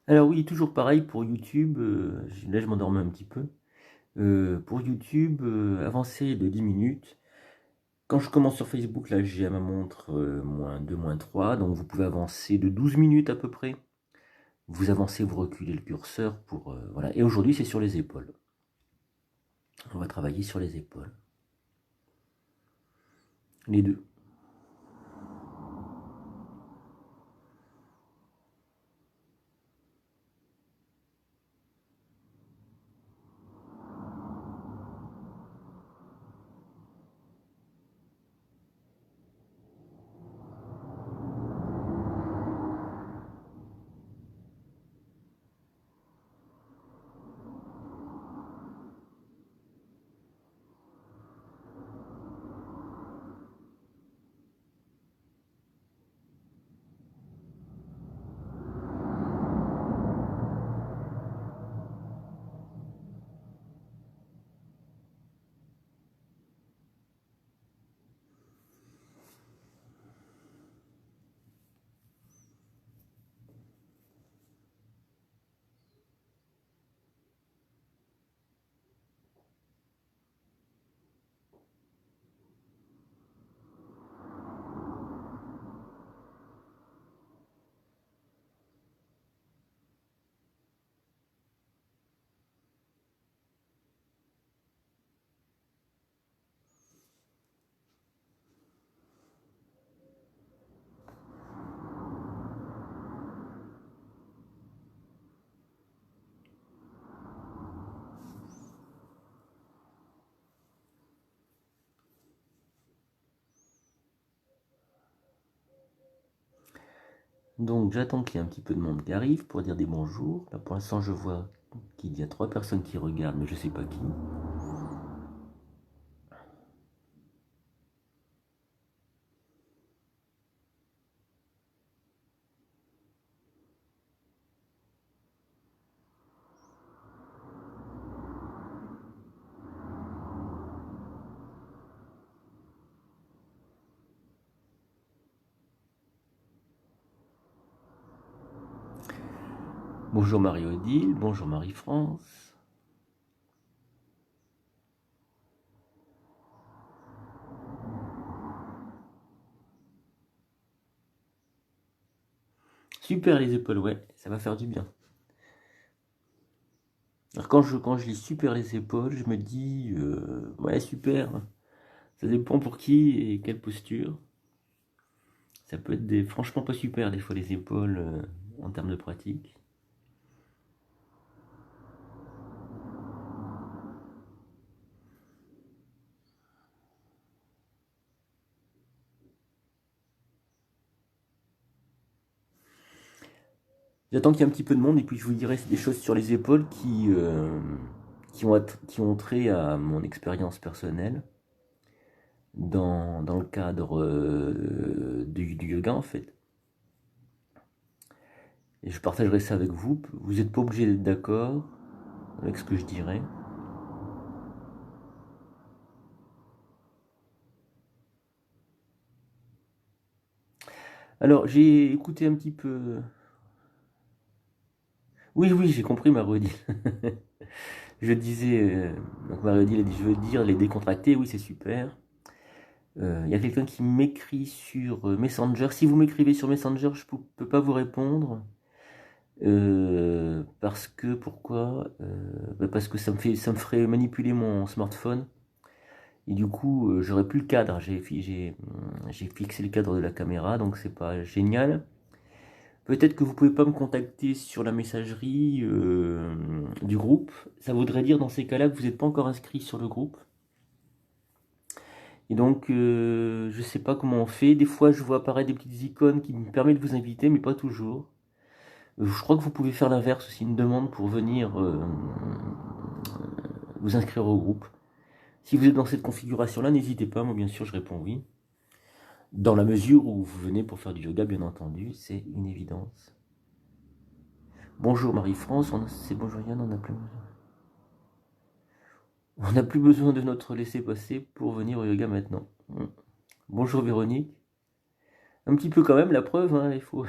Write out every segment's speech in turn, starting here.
Alors oui, toujours pareil pour YouTube, là je m'endormais un petit peu. Pour YouTube, avancer de 10 minutes. Quand je commence sur Facebook, là j'ai à ma montre -2, -3, donc vous pouvez avancer de 12 minutes à peu près. Vous avancez, vous reculez le curseur pour... voilà. Et aujourd'hui c'est sur les épaules. On va travailler sur les épaules. Les deux. Donc j'attends qu'il y ait un petit peu de monde qui arrive pour dire des bonjours. Là pour l'instant je vois qu'il y a 3 personnes qui regardent, mais je sais pas qui. Bonjour Marie-Odile, bonjour Marie-France. Super les épaules, ouais, ça va faire du bien. Alors quand je lis super les épaules, je me dis, ouais super, ça dépend pour qui et quelle posture. Ça peut être franchement pas super des fois les épaules en termes de pratique. J'attends qu'il y ait un petit peu de monde et puis je vous dirai des choses sur les épaules qui ont trait à mon expérience personnelle dans le cadre du yoga en fait. Et je partagerai ça avec vous. Vous n'êtes pas obligé d'être d'accord avec ce que je dirais. Alors, j'ai écouté un petit peu. Oui, oui, j'ai compris Marie-Odile. Je disais, donc Marie-Odile a dit, je veux dire, les décontractés, oui, c'est super. Il y a quelqu'un qui m'écrit sur Messenger. Si vous m'écrivez sur Messenger, je ne peux pas vous répondre. Parce que, pourquoi parce que ça me ferait manipuler mon smartphone. Et du coup, j'aurais plus le cadre. J'ai fixé le cadre de la caméra, donc c'est pas génial. Peut-être que vous pouvez pas me contacter sur la messagerie du groupe. Ça voudrait dire dans ces cas-là que vous n'êtes pas encore inscrit sur le groupe. Et donc, je sais pas comment on fait. Des fois, je vois apparaître des petites icônes qui me permettent de vous inviter, mais pas toujours. Je crois que vous pouvez faire l'inverse aussi, une demande pour venir vous inscrire au groupe. Si vous êtes dans cette configuration-là, n'hésitez pas. Moi, bien sûr, je réponds oui. Dans la mesure où vous venez pour faire du yoga, bien entendu, c'est une évidence. Bonjour Marie-France, c'est bonjour Yann, on n'a plus besoin de notre laisser-passer pour venir au yoga maintenant. Bonjour Véronique. Un petit peu quand même, la preuve, hein, il faut,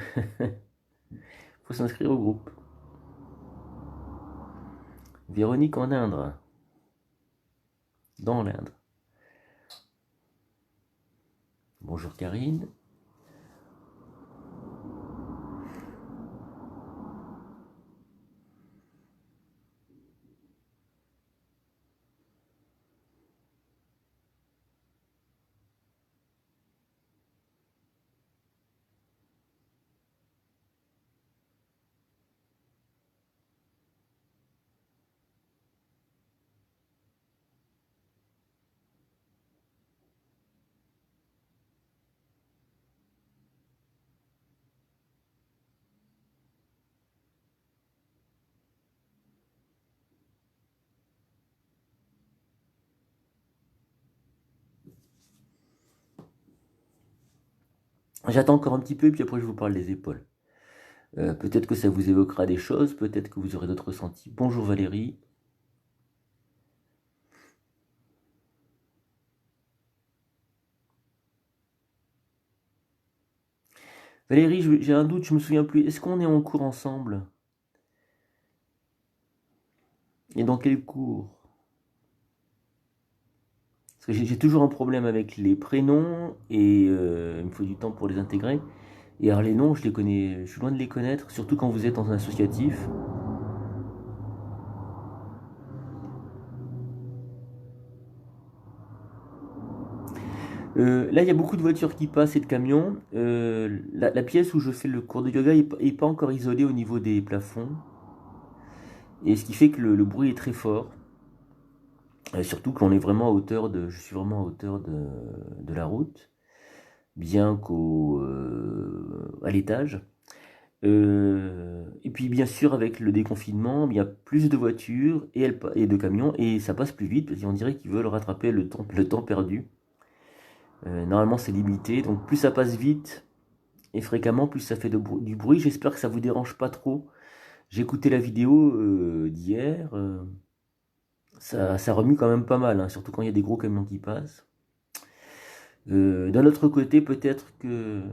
faut s'inscrire au groupe. Véronique en Inde. Dans l'Inde. Bonjour Karine. J'attends encore un petit peu, puis après je vous parle des épaules. Peut-être que ça vous évoquera des choses, peut-être que vous aurez d'autres ressentis. Bonjour Valérie. Valérie, j'ai un doute, je me souviens plus. Est-ce qu'on est en cours ensemble? Et dans quel cours? Parce que j'ai toujours un problème avec les prénoms et il me faut du temps pour les intégrer. Et alors les noms, je les connais, je suis loin de les connaître, surtout quand vous êtes dans un associatif. Là, il y a beaucoup de voitures qui passent et de camions. La pièce où je fais le cours de yoga est pas encore isolée au niveau des plafonds. Et ce qui fait que le bruit est très fort. Surtout qu'on est vraiment à hauteur de, je suis vraiment à hauteur de la route, bien à l'étage. Et puis bien sûr avec le déconfinement, il y a plus de voitures et de camions et ça passe plus vite parce qu'on dirait qu'ils veulent rattraper le temps perdu. Normalement c'est limité, donc plus ça passe vite et fréquemment, plus ça fait du bruit. J'espère que ça vous dérange pas trop. J'ai écouté la vidéo d'hier. Ça remue quand même pas mal, hein, surtout quand il y a des gros camions qui passent. D'un autre côté, peut-être que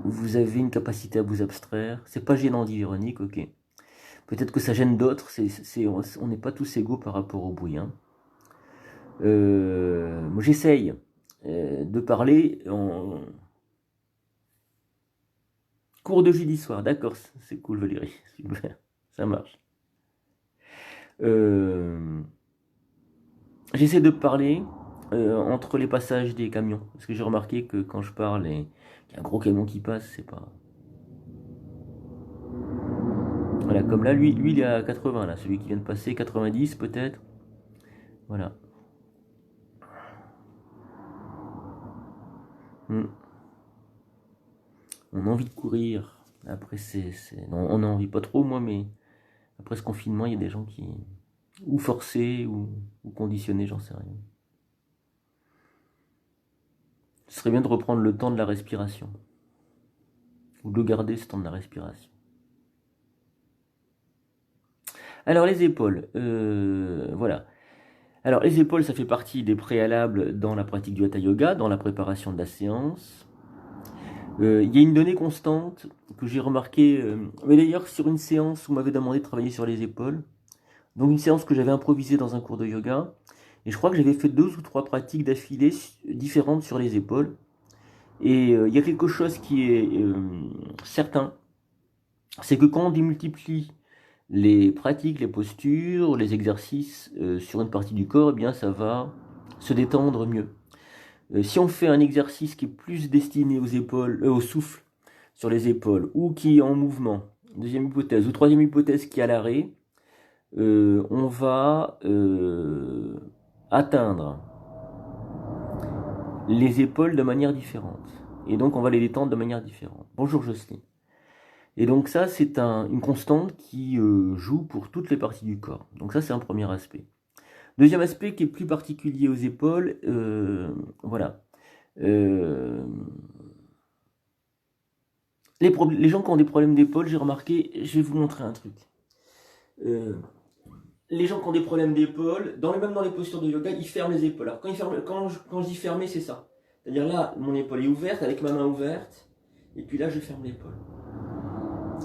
vous avez une capacité à vous abstraire. C'est pas gênant, dit Véronique, ok. Peut-être que ça gêne d'autres, on n'est pas tous égaux par rapport au bruit. Hein. Moi j'essaye de parler en cours de jeudi soir, d'accord, c'est cool Valérie, super, ça marche. J'essaie de parler entre les passages des camions, parce que j'ai remarqué que quand je parle et qu'il y a un gros camion qui passe, c'est pas... Voilà, comme là, lui il est à 80, là, celui qui vient de passer, 90 peut-être. Voilà. On a envie de courir. Après, non, on a envie pas trop, moi, mais après ce confinement, il y a des gens qui... Ou forcés, ou conditionnés, j'en sais rien. Ce serait bien de reprendre le temps de la respiration. Ou de garder ce temps de la respiration. Alors, les épaules. Voilà. Alors, les épaules, ça fait partie des préalables dans la pratique du Hatha Yoga, dans la préparation de la séance. Il y a une donnée constante que j'ai remarquée, mais d'ailleurs sur une séance où on m'avait demandé de travailler sur les épaules, donc une séance que j'avais improvisée dans un cours de yoga, et je crois que j'avais fait 2 ou 3 pratiques d'affilée différentes sur les épaules, et il y a quelque chose qui est certain, c'est que quand on démultiplie les pratiques, les postures, les exercices sur une partie du corps, eh bien ça va se détendre mieux. Si on fait un exercice qui est plus destiné aux épaules, au souffle sur les épaules, ou qui est en mouvement, deuxième hypothèse, ou troisième hypothèse qui est à l'arrêt, on va atteindre les épaules de manière différente. Et donc on va les détendre de manière différente. Bonjour Jocelyne. Et donc ça c'est une constante qui joue pour toutes les parties du corps. Donc ça c'est un premier aspect. Deuxième aspect qui est plus particulier aux épaules, voilà. Les gens qui ont des problèmes d'épaule, j'ai remarqué, je vais vous montrer un truc. Les gens qui ont des problèmes d'épaule, même dans les postures de yoga, ils ferment les épaules. Alors quand je dis fermer, c'est ça. C'est-à-dire là, mon épaule est ouverte, avec ma main ouverte, et puis là, je ferme l'épaule.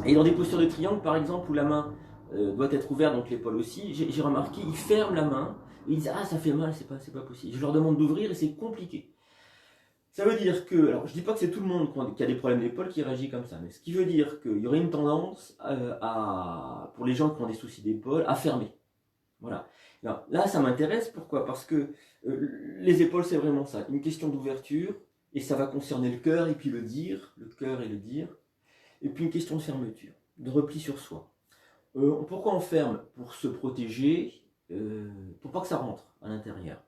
Et dans des postures de triangle, par exemple, où la main doit être ouvert, donc l'épaule aussi. J'ai remarqué, ils ferment la main, et ils disent ah ça fait mal, c'est pas possible. Je leur demande d'ouvrir et c'est compliqué. Ça veut dire que, alors je dis pas que c'est tout le monde qui a des problèmes d'épaule qui réagit comme ça, mais ce qui veut dire qu'il y aurait une tendance pour les gens qui ont des soucis d'épaule à fermer. Voilà. Alors, là, ça m'intéresse, pourquoi? Parce que les épaules, c'est vraiment ça, une question d'ouverture, et ça va concerner le cœur et puis le cœur et le dire, et puis une question de fermeture, de repli sur soi. Pourquoi on ferme? Pour se protéger, pour pas que ça rentre à l'intérieur.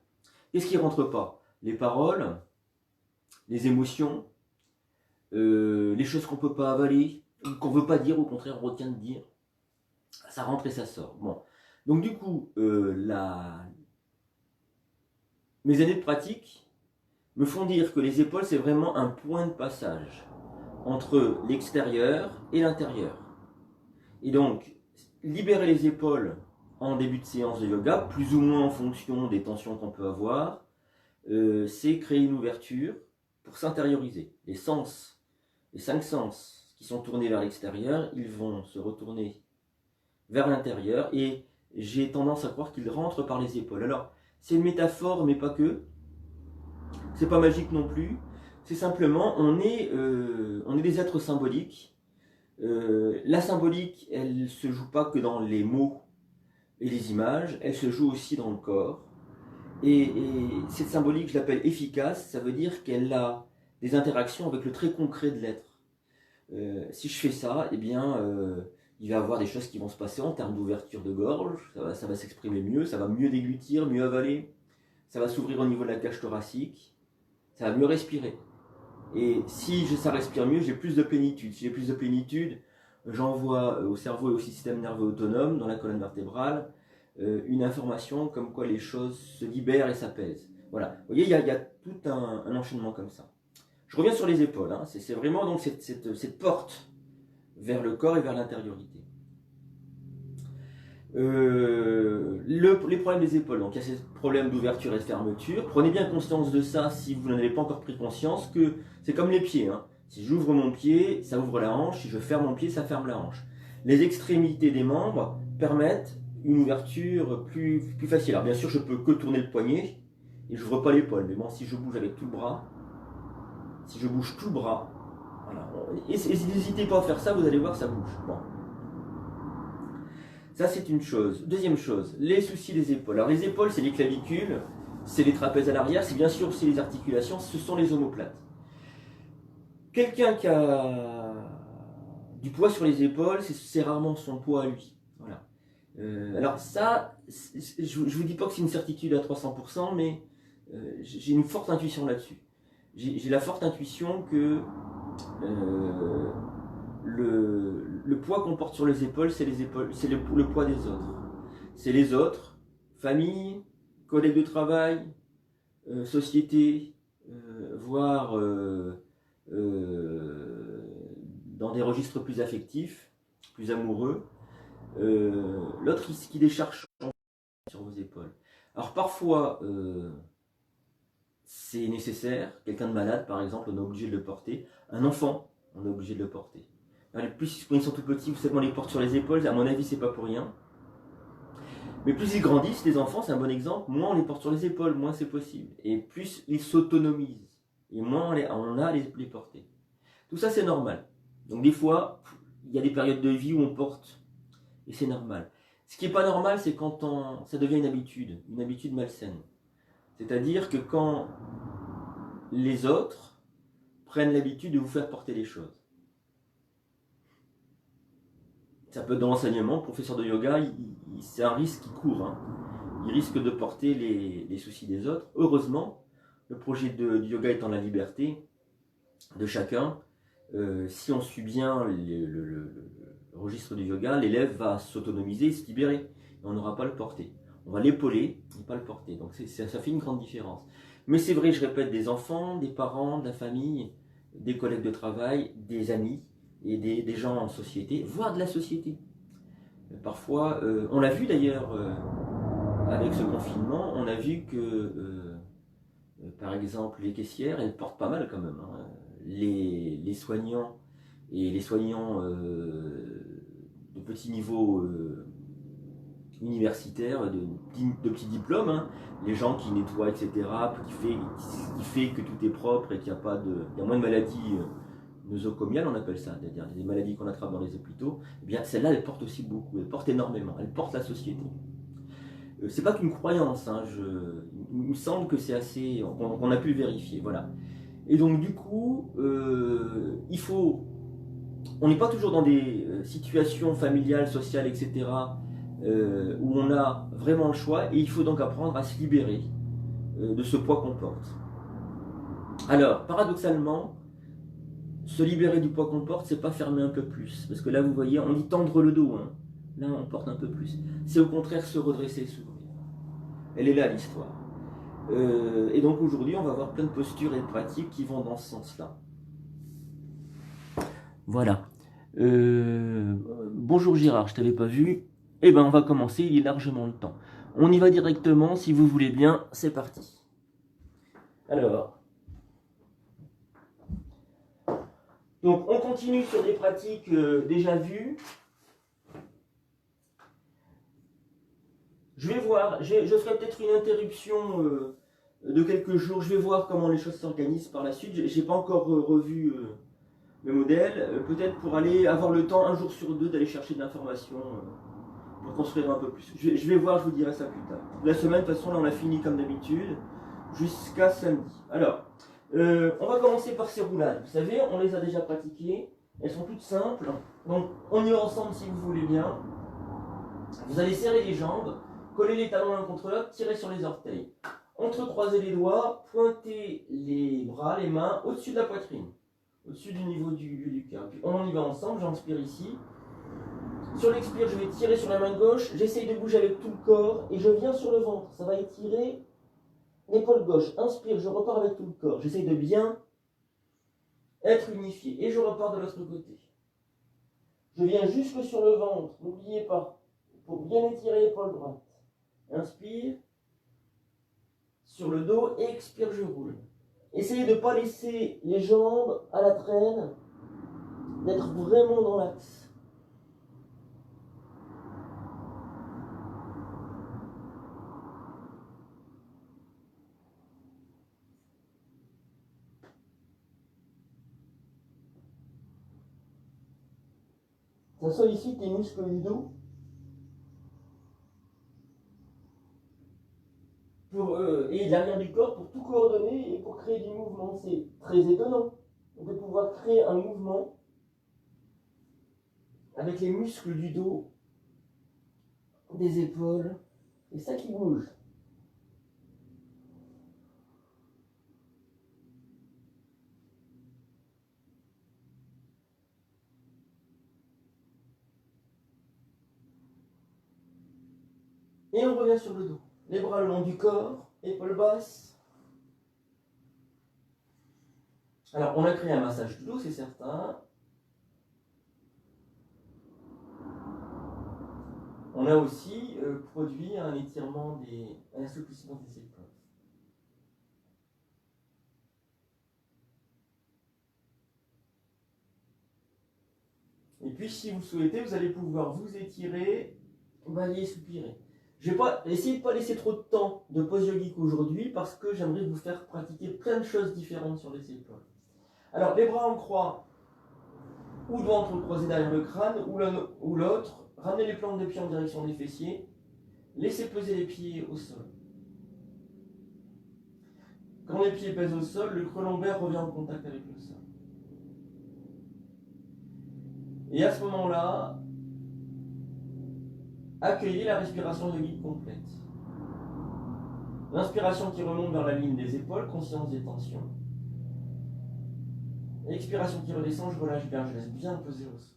Qu'est-ce qui rentre pas? Les paroles, les émotions, les choses qu'on peut pas avaler, qu'on veut pas dire, au contraire on retient de dire. Ça rentre et ça sort. Bon. Donc du coup, mes années de pratique me font dire que les épaules, c'est vraiment un point de passage entre l'extérieur et l'intérieur. Et donc, libérer les épaules en début de séance de yoga, plus ou moins en fonction des tensions qu'on peut avoir, c'est créer une ouverture pour s'intérioriser. Les sens, les 5 sens qui sont tournés vers l'extérieur, ils vont se retourner vers l'intérieur et j'ai tendance à croire qu'ils rentrent par les épaules. Alors, c'est une métaphore, mais pas que. C'est pas magique non plus. C'est simplement, on est des êtres symboliques. La symbolique, elle se joue pas que dans les mots et les images, elle se joue aussi dans le corps. Et cette symbolique, je l'appelle efficace, ça veut dire qu'elle a des interactions avec le très concret de l'être. Si je fais ça, eh bien, il va y avoir des choses qui vont se passer en termes d'ouverture de gorge, ça va s'exprimer mieux, ça va mieux déglutir, mieux avaler, ça va s'ouvrir au niveau de la cage thoracique, ça va mieux respirer. Et si ça respire mieux, j'ai plus de plénitude. Si j'ai plus de plénitude, j'envoie au cerveau et au système nerveux autonome, dans la colonne vertébrale, une information comme quoi les choses se libèrent et s'apaisent. Voilà. Vous voyez, il y a tout un enchaînement comme ça. Je reviens sur les épaules. Hein. C'est vraiment donc cette porte vers le corps et vers l'intériorité. Les problèmes des épaules, donc il y a ces problèmes d'ouverture et de fermeture. Prenez bien conscience de ça si vous n'en avez pas encore pris conscience, que c'est comme les pieds. Hein. Si j'ouvre mon pied, ça ouvre la hanche. Si je ferme mon pied, ça ferme la hanche. Les extrémités des membres permettent une ouverture plus facile. Alors bien sûr, je peux que tourner le poignet et je n'ouvre pas l'épaule. Mais bon, si je bouge avec tout le bras, si je bouge tout le bras, voilà. Et n'hésitez pas à faire ça, vous allez voir, ça bouge. Bon. Ça, c'est une chose. Deuxième chose, les soucis des épaules. Alors, les épaules, c'est les clavicules, c'est les trapèzes à l'arrière, c'est bien sûr aussi les articulations, ce sont les omoplates. Quelqu'un qui a du poids sur les épaules, c'est rarement son poids à lui. Voilà. Alors, ça, je ne vous dis pas que c'est une certitude à 300%, mais j'ai une forte intuition là-dessus. J'ai la forte intuition que le poids qu'on porte sur les épaules, c'est le poids des autres. C'est les autres, famille, collègues de travail, société, voire dans des registres plus affectifs, plus amoureux. L'autre qui décharge sur vos épaules. Alors parfois, c'est nécessaire. Quelqu'un de malade, par exemple, on est obligé de le porter. Un enfant, on est obligé de le porter. Plus quand ils sont tout petits, vous savez, on les porte sur les épaules, à mon avis, c'est pas pour rien. Mais plus ils grandissent, les enfants, c'est un bon exemple, moins on les porte sur les épaules, moins c'est possible. Et plus ils s'autonomisent, et moins on a les porter. Tout ça, c'est normal. Donc des fois, il y a des périodes de vie où on porte, et c'est normal. Ce qui n'est pas normal, c'est quand ça devient une habitude malsaine. C'est-à-dire que quand les autres prennent l'habitude de vous faire porter les choses. Ça peut être dans l'enseignement, le professeur de yoga, c'est un risque qui court. Hein. Il risque de porter les soucis des autres. Heureusement, le projet du yoga étant la liberté de chacun, si on suit bien le registre du yoga, l'élève va s'autonomiser et se libérer. Et on n'aura pas à le porter. On va l'épauler, mais pas le porter. Donc ça fait une grande différence. Mais c'est vrai, je répète, des enfants, des parents, de la famille, des collègues de travail, des amis, et des gens en société, voire de la société. Parfois, on l'a vu d'ailleurs avec ce confinement, on a vu que, par exemple, les caissières, elles portent pas mal quand même. Hein. Les soignants et les soignants de petit niveau universitaires, de petits diplômes, hein, les gens qui nettoient, etc., qui fait que tout est propre et qu'il y a moins de maladies nosocomiales, on appelle ça, c'est-à-dire des maladies qu'on attrape dans les hôpitaux, eh bien celle-là, elle porte aussi beaucoup, elle porte énormément, elle porte la société. C'est pas qu'une croyance, hein, il me semble que c'est assez, qu'on a pu le vérifier, voilà. Et donc du coup, on n'est pas toujours dans des situations familiales, sociales, etc., où on a vraiment le choix, et il faut donc apprendre à se libérer de ce poids qu'on porte. Alors, paradoxalement, se libérer du poids qu'on porte, c'est pas fermer un peu plus, parce que là, vous voyez, on dit tendre le dos, hein. Là, on porte un peu plus. C'est au contraire se redresser, s'ouvrir. Elle est là, l'histoire. Et donc aujourd'hui, on va voir plein de postures et de pratiques qui vont dans ce sens-là. Voilà. Bonjour Gérard, je t'avais pas vu. Eh ben, on va commencer, il est largement le temps. On y va directement, si vous voulez bien, c'est parti. Alors, donc on continue sur des pratiques déjà vues. Je vais voir, je ferai peut-être une interruption de quelques jours, je vais voir comment les choses s'organisent par la suite. J'ai pas encore revu le modèle, peut-être pour aller avoir le temps un jour sur deux d'aller chercher de l'information pour construire un peu plus. Je vais voir, je vous dirai ça plus tard. La semaine, de toute façon, là on a fini comme d'habitude, jusqu'à samedi. Alors, on va commencer par ces roulades. Vous savez, on les a déjà pratiquées, elles sont toutes simples. Donc on y va ensemble si vous voulez bien. Vous allez serrer les jambes, coller les talons l'un contre l'autre, tirer sur les orteils. Entrecroiser les doigts, pointer les bras, les mains au-dessus de la poitrine, au-dessus du niveau du cœur. Puis on y va ensemble, j'inspire ici. Sur l'expire, je vais tirer sur la main gauche, j'essaye de bouger avec tout le corps et je viens sur le ventre. Ça va étirer l'épaule gauche. Inspire, je repars avec tout le corps. J'essaye de bien être unifié et je repars de l'autre côté. Je viens jusque sur le ventre, n'oubliez pas, pour bien étirer l'épaule droite. Inspire, sur le dos, et expire, je roule. Essayez de ne pas laisser les jambes à la traîne, d'être vraiment dans l'axe. Ça sollicite les muscles du dos et l'arrière du corps pour tout coordonner et pour créer du mouvement. C'est très étonnant de pouvoir créer un mouvement avec les muscles du dos, des épaules, et ça qui bouge. Et on revient sur le dos. Les bras le long du corps, épaules basses. Alors, on a créé un massage du dos, c'est certain. On a aussi produit un étirement un assouplissement des épaules. Et puis, si vous souhaitez, vous allez pouvoir vous étirer, balayer, soupirer. Je vais pas essayer de ne pas laisser trop de temps de pause yogique aujourd'hui parce que j'aimerais vous faire pratiquer plein de choses différentes sur les épaules. Alors, les bras en croix, ou doigts entrecroisés derrière le crâne, ou l'un ou l'autre. Ramenez les plantes de pied en direction des fessiers. Laissez peser les pieds au sol. Quand les pieds pèsent au sol, le creux lombaire revient en contact avec le sol. Et à ce moment-là, accueillez la respiration yogique complète. L'inspiration qui remonte vers la ligne des épaules, conscience des tensions. L'expiration qui redescend, je relâche bien, je laisse bien peser au sol.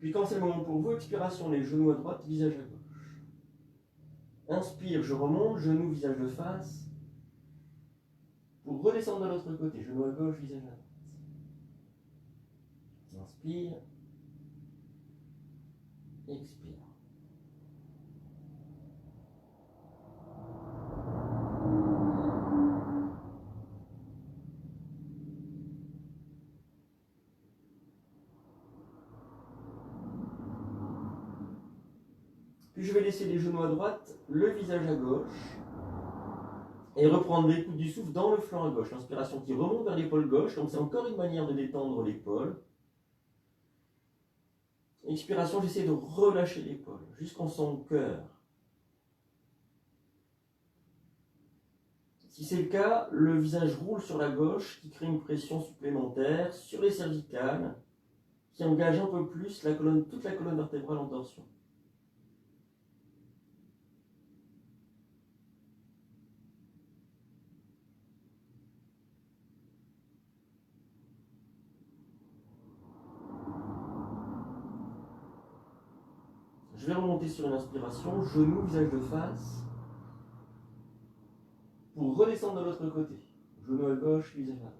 Puis quand c'est le moment pour vous, expiration, les genoux à droite, visage à gauche. Inspire, je remonte, genou, visage de face. Pour redescendre de l'autre côté, genou à gauche, visage à droite. Inspire. Expire. Puis je vais laisser les genoux à droite, le visage à gauche, et reprendre l'écoute du souffle dans le flanc à gauche. L'inspiration qui remonte vers l'épaule gauche, donc c'est encore une manière de détendre l'épaule. Expiration, j'essaie de relâcher l'épaule, jusqu'en son cœur. Si c'est le cas, le visage roule sur la gauche, qui crée une pression supplémentaire sur les cervicales, qui engage un peu plus la colonne, toute la colonne vertébrale en torsion. Je vais remonter sur une inspiration, genou, visage de face, pour redescendre de l'autre côté. Genou à gauche, visage à droite.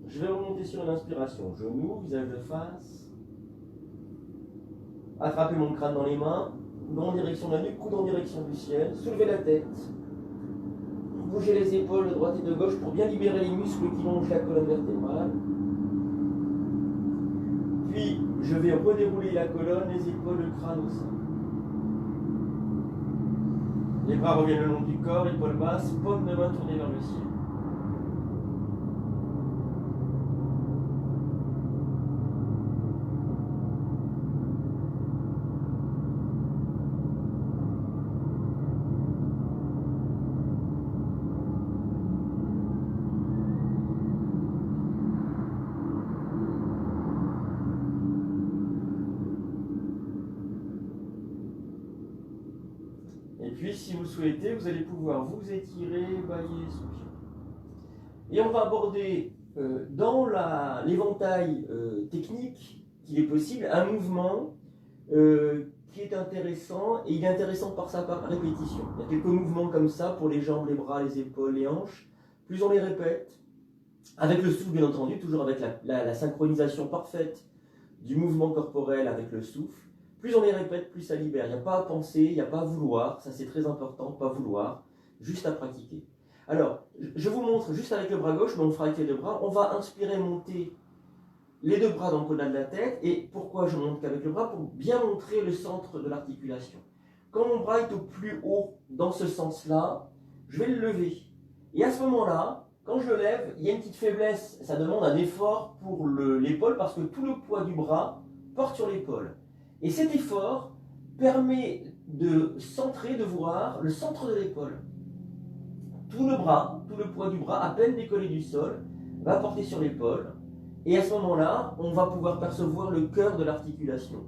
Je vais remonter sur une inspiration, genou, visage de face. Attrapez mon crâne dans les mains, dos en direction de la nuque, coude en direction du ciel. Soulevez la tête. Bougez les épaules de droite et de gauche pour bien libérer les muscles qui longent la colonne vertébrale. Puis, je vais redérouler la colonne, les épaules, le crâne au sein. Les bras reviennent le long du corps, épaules basses, paume de main tournée vers le ciel. Et puis, si vous souhaitez, vous allez pouvoir vous étirer, bailler, soupirer. Et on va aborder dans l'éventail technique qu'il est possible un mouvement qui est intéressant, et il est intéressant par sa répétition. Il y a quelques mouvements comme ça pour les jambes, les bras, les épaules, les hanches. Plus on les répète, avec le souffle bien entendu, toujours avec la synchronisation parfaite du mouvement corporel avec le souffle, plus on les répète, plus ça libère. Il n'y a pas à penser, il n'y a pas à vouloir, ça c'est très important, pas vouloir, juste à pratiquer. Alors, je vous montre juste avec le bras gauche, mais on fera avec les deux bras. On va inspirer, monter les deux bras dans le colonne de la tête. Et pourquoi je monte qu'avec le bras? Pour bien montrer le centre de l'articulation. Quand mon bras est au plus haut dans ce sens-là, je vais le lever. Et à ce moment-là, quand je le lève, il y a une petite faiblesse. Ça demande un effort pour l'épaule parce que tout le poids du bras porte sur l'épaule. Et cet effort permet de centrer, de voir le centre de l'épaule. Tout le bras, tout le poids du bras, à peine décollé du sol, va porter sur l'épaule. Et à ce moment-là, on va pouvoir percevoir le cœur de l'articulation.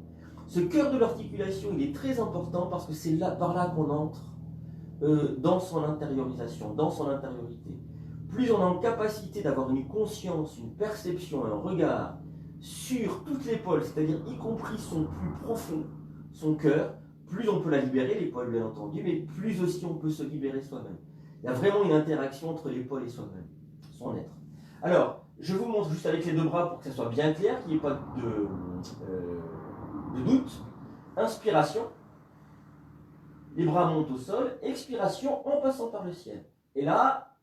Ce cœur de l'articulation, il est très important parce que c'est par là qu'on entre dans son intériorisation, dans son intériorité. Plus on est en capacité d'avoir une conscience, une perception, un regard sur toute l'épaule, c'est-à-dire y compris son plus profond, son cœur, plus on peut la libérer, l'épaule bien entendu, mais plus aussi on peut se libérer soi-même. Il y a vraiment une interaction entre l'épaule et soi-même, son être. Alors, je vous montre juste avec les deux bras pour que ça soit bien clair, qu'il n'y ait pas de doute. Inspiration, les bras montent au sol, expiration en passant par le ciel. Et là,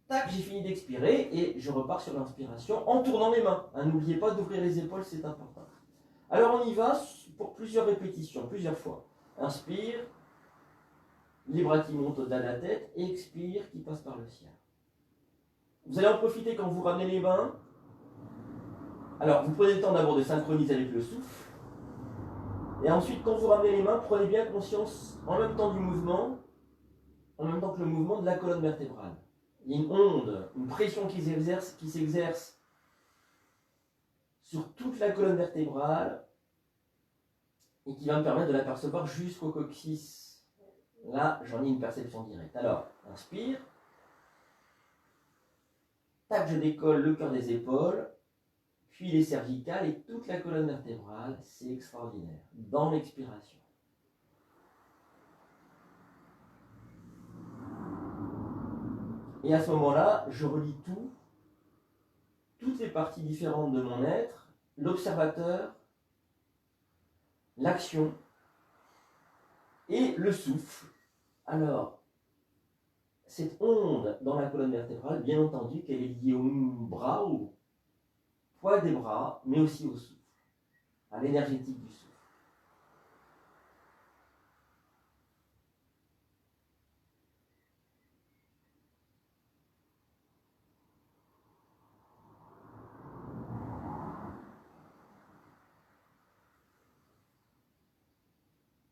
tac, j'ai fini d'expirer et je repars sur l'inspiration en tournant mes mains. N'oubliez pas d'ouvrir les épaules, c'est important. Alors on y va pour plusieurs répétitions, plusieurs fois. Inspire. les bras qui montent au-delà de la tête, et expire, qui passe par le ciel. Vous allez en profiter quand vous ramenez les mains. Alors, vous prenez le temps d'abord de synchroniser avec le souffle. Et ensuite, quand vous ramenez les mains, prenez bien conscience en même temps du mouvement, en même temps que le mouvement de la colonne vertébrale. Il y a une onde, une pression qui s'exerce sur toute la colonne vertébrale et qui va me permettre de l'apercevoir jusqu'au coccyx. Là, j'en ai une perception directe. Alors, inspire. Tac, je décolle le cœur des épaules, puis les cervicales et toute la colonne vertébrale. C'est extraordinaire. Dans l'expiration. Et à ce moment-là, je relis toutes les parties différentes de mon être, l'observateur, l'action et le souffle. Alors, cette onde dans la colonne vertébrale, bien entendu qu'elle est liée au bras, au poids des bras, mais aussi au souffle, à l'énergétique du souffle.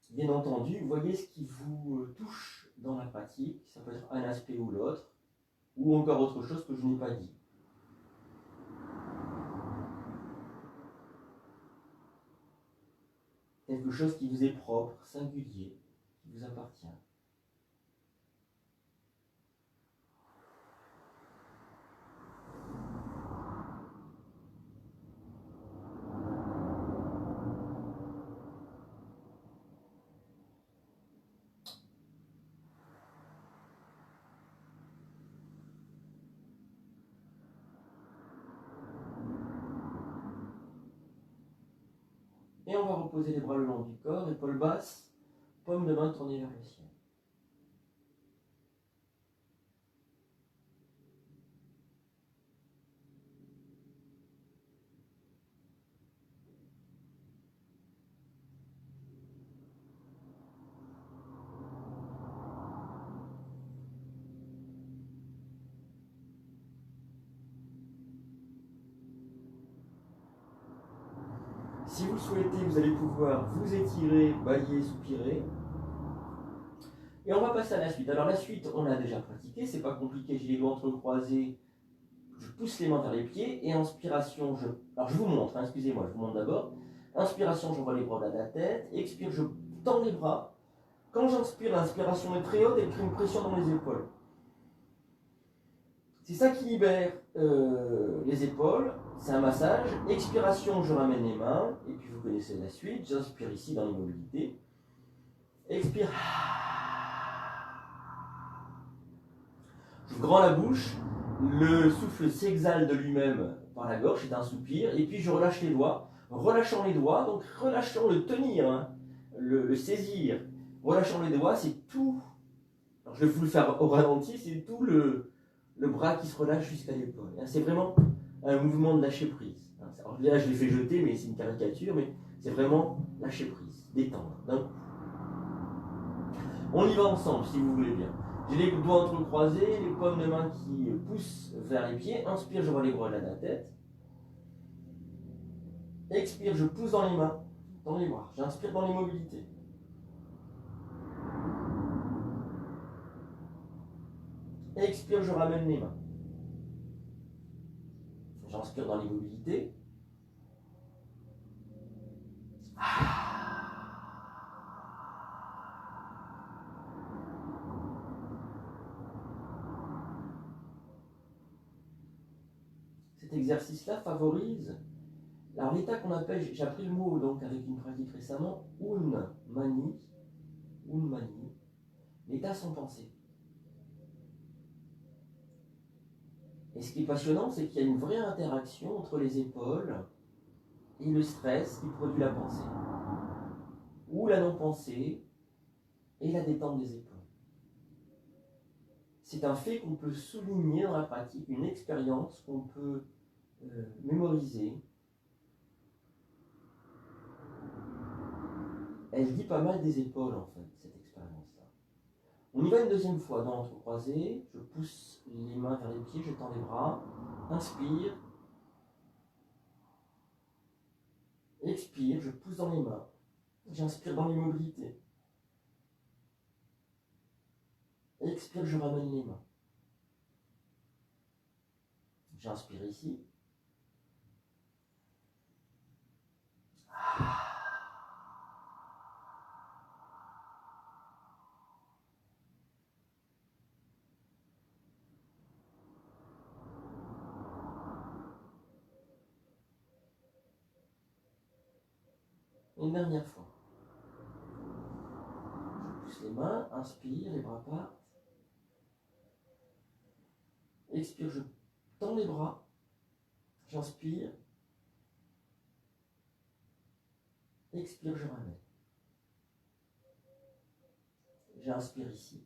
Bien entendu, voyez ce qui vous touche dans la pratique, ça peut être un aspect ou l'autre, ou encore autre chose que je n'ai pas dit. Quelque chose qui vous est propre, singulier, qui vous appartient. Et on va reposer les bras le long du corps, épaules basses, paume de main tournée vers le ciel. Si vous le souhaitez, vous allez pouvoir vous étirer, bâiller, soupirer. Et on va passer à la suite. Alors la suite, on l'a déjà pratiqué, c'est pas compliqué, j'ai les doigts entrecroisés, je pousse les mains vers les pieds, et inspiration, alors je vous montre, excusez-moi, je vous montre d'abord. Inspiration, j'envoie les bras au-delà de la tête, expire, je tends les bras. Quand j'inspire, l'inspiration est très haute, elle crée une pression dans les épaules. C'est ça qui libère les épaules, c'est un massage. Expiration, je ramène les mains, et puis vous connaissez la suite, j'inspire ici dans l'immobilité. Expire. Je grand la bouche, le souffle s'exhale de lui-même par la gorge, c'est un soupir, et puis je relâche les doigts, relâchant les doigts, donc relâchant le tenir, hein, le saisir, relâchant les doigts, c'est tout. Alors je vais vous le faire au ralenti, c'est tout le bras qui se relâche jusqu'à l'épaule. C'est vraiment un mouvement de lâcher prise. Alors là, je l'ai fait jeter, mais c'est une caricature, mais c'est vraiment lâcher prise, détendre. Donc, on y va ensemble, si vous voulez bien. J'ai les doigts entrecroisés, les paumes de main qui poussent vers les pieds. Inspire, je vois les bras là de la tête. Expire, je pousse dans les mains, dans les bras. J'inspire dans l'immobilité. Expire, je ramène les mains. J'inspire dans l'immobilité. Cet exercice-là favorise, alors l'état qu'on appelle, j'ai appris le mot donc avec une pratique récemment, Unmani, l'état sans pensée. Et ce qui est passionnant, c'est qu'il y a une vraie interaction entre les épaules et le stress qui produit la pensée, ou la non-pensée et la détente des épaules. C'est un fait qu'on peut souligner dans la pratique, une expérience qu'on peut mémoriser. Elle dit pas mal des épaules en fait, cette expérience-là. On y va une deuxième fois dans l'entrecroisé. Je pousse les mains vers les pieds, je tends les bras. Inspire. Expire, je pousse dans les mains. J'inspire dans l'immobilité. Expire, je ramène les mains. J'inspire ici. Une dernière fois. Je pousse les mains, inspire, les bras partent. Expire, je tends les bras. J'inspire. Expire, je ramène. J'inspire ici.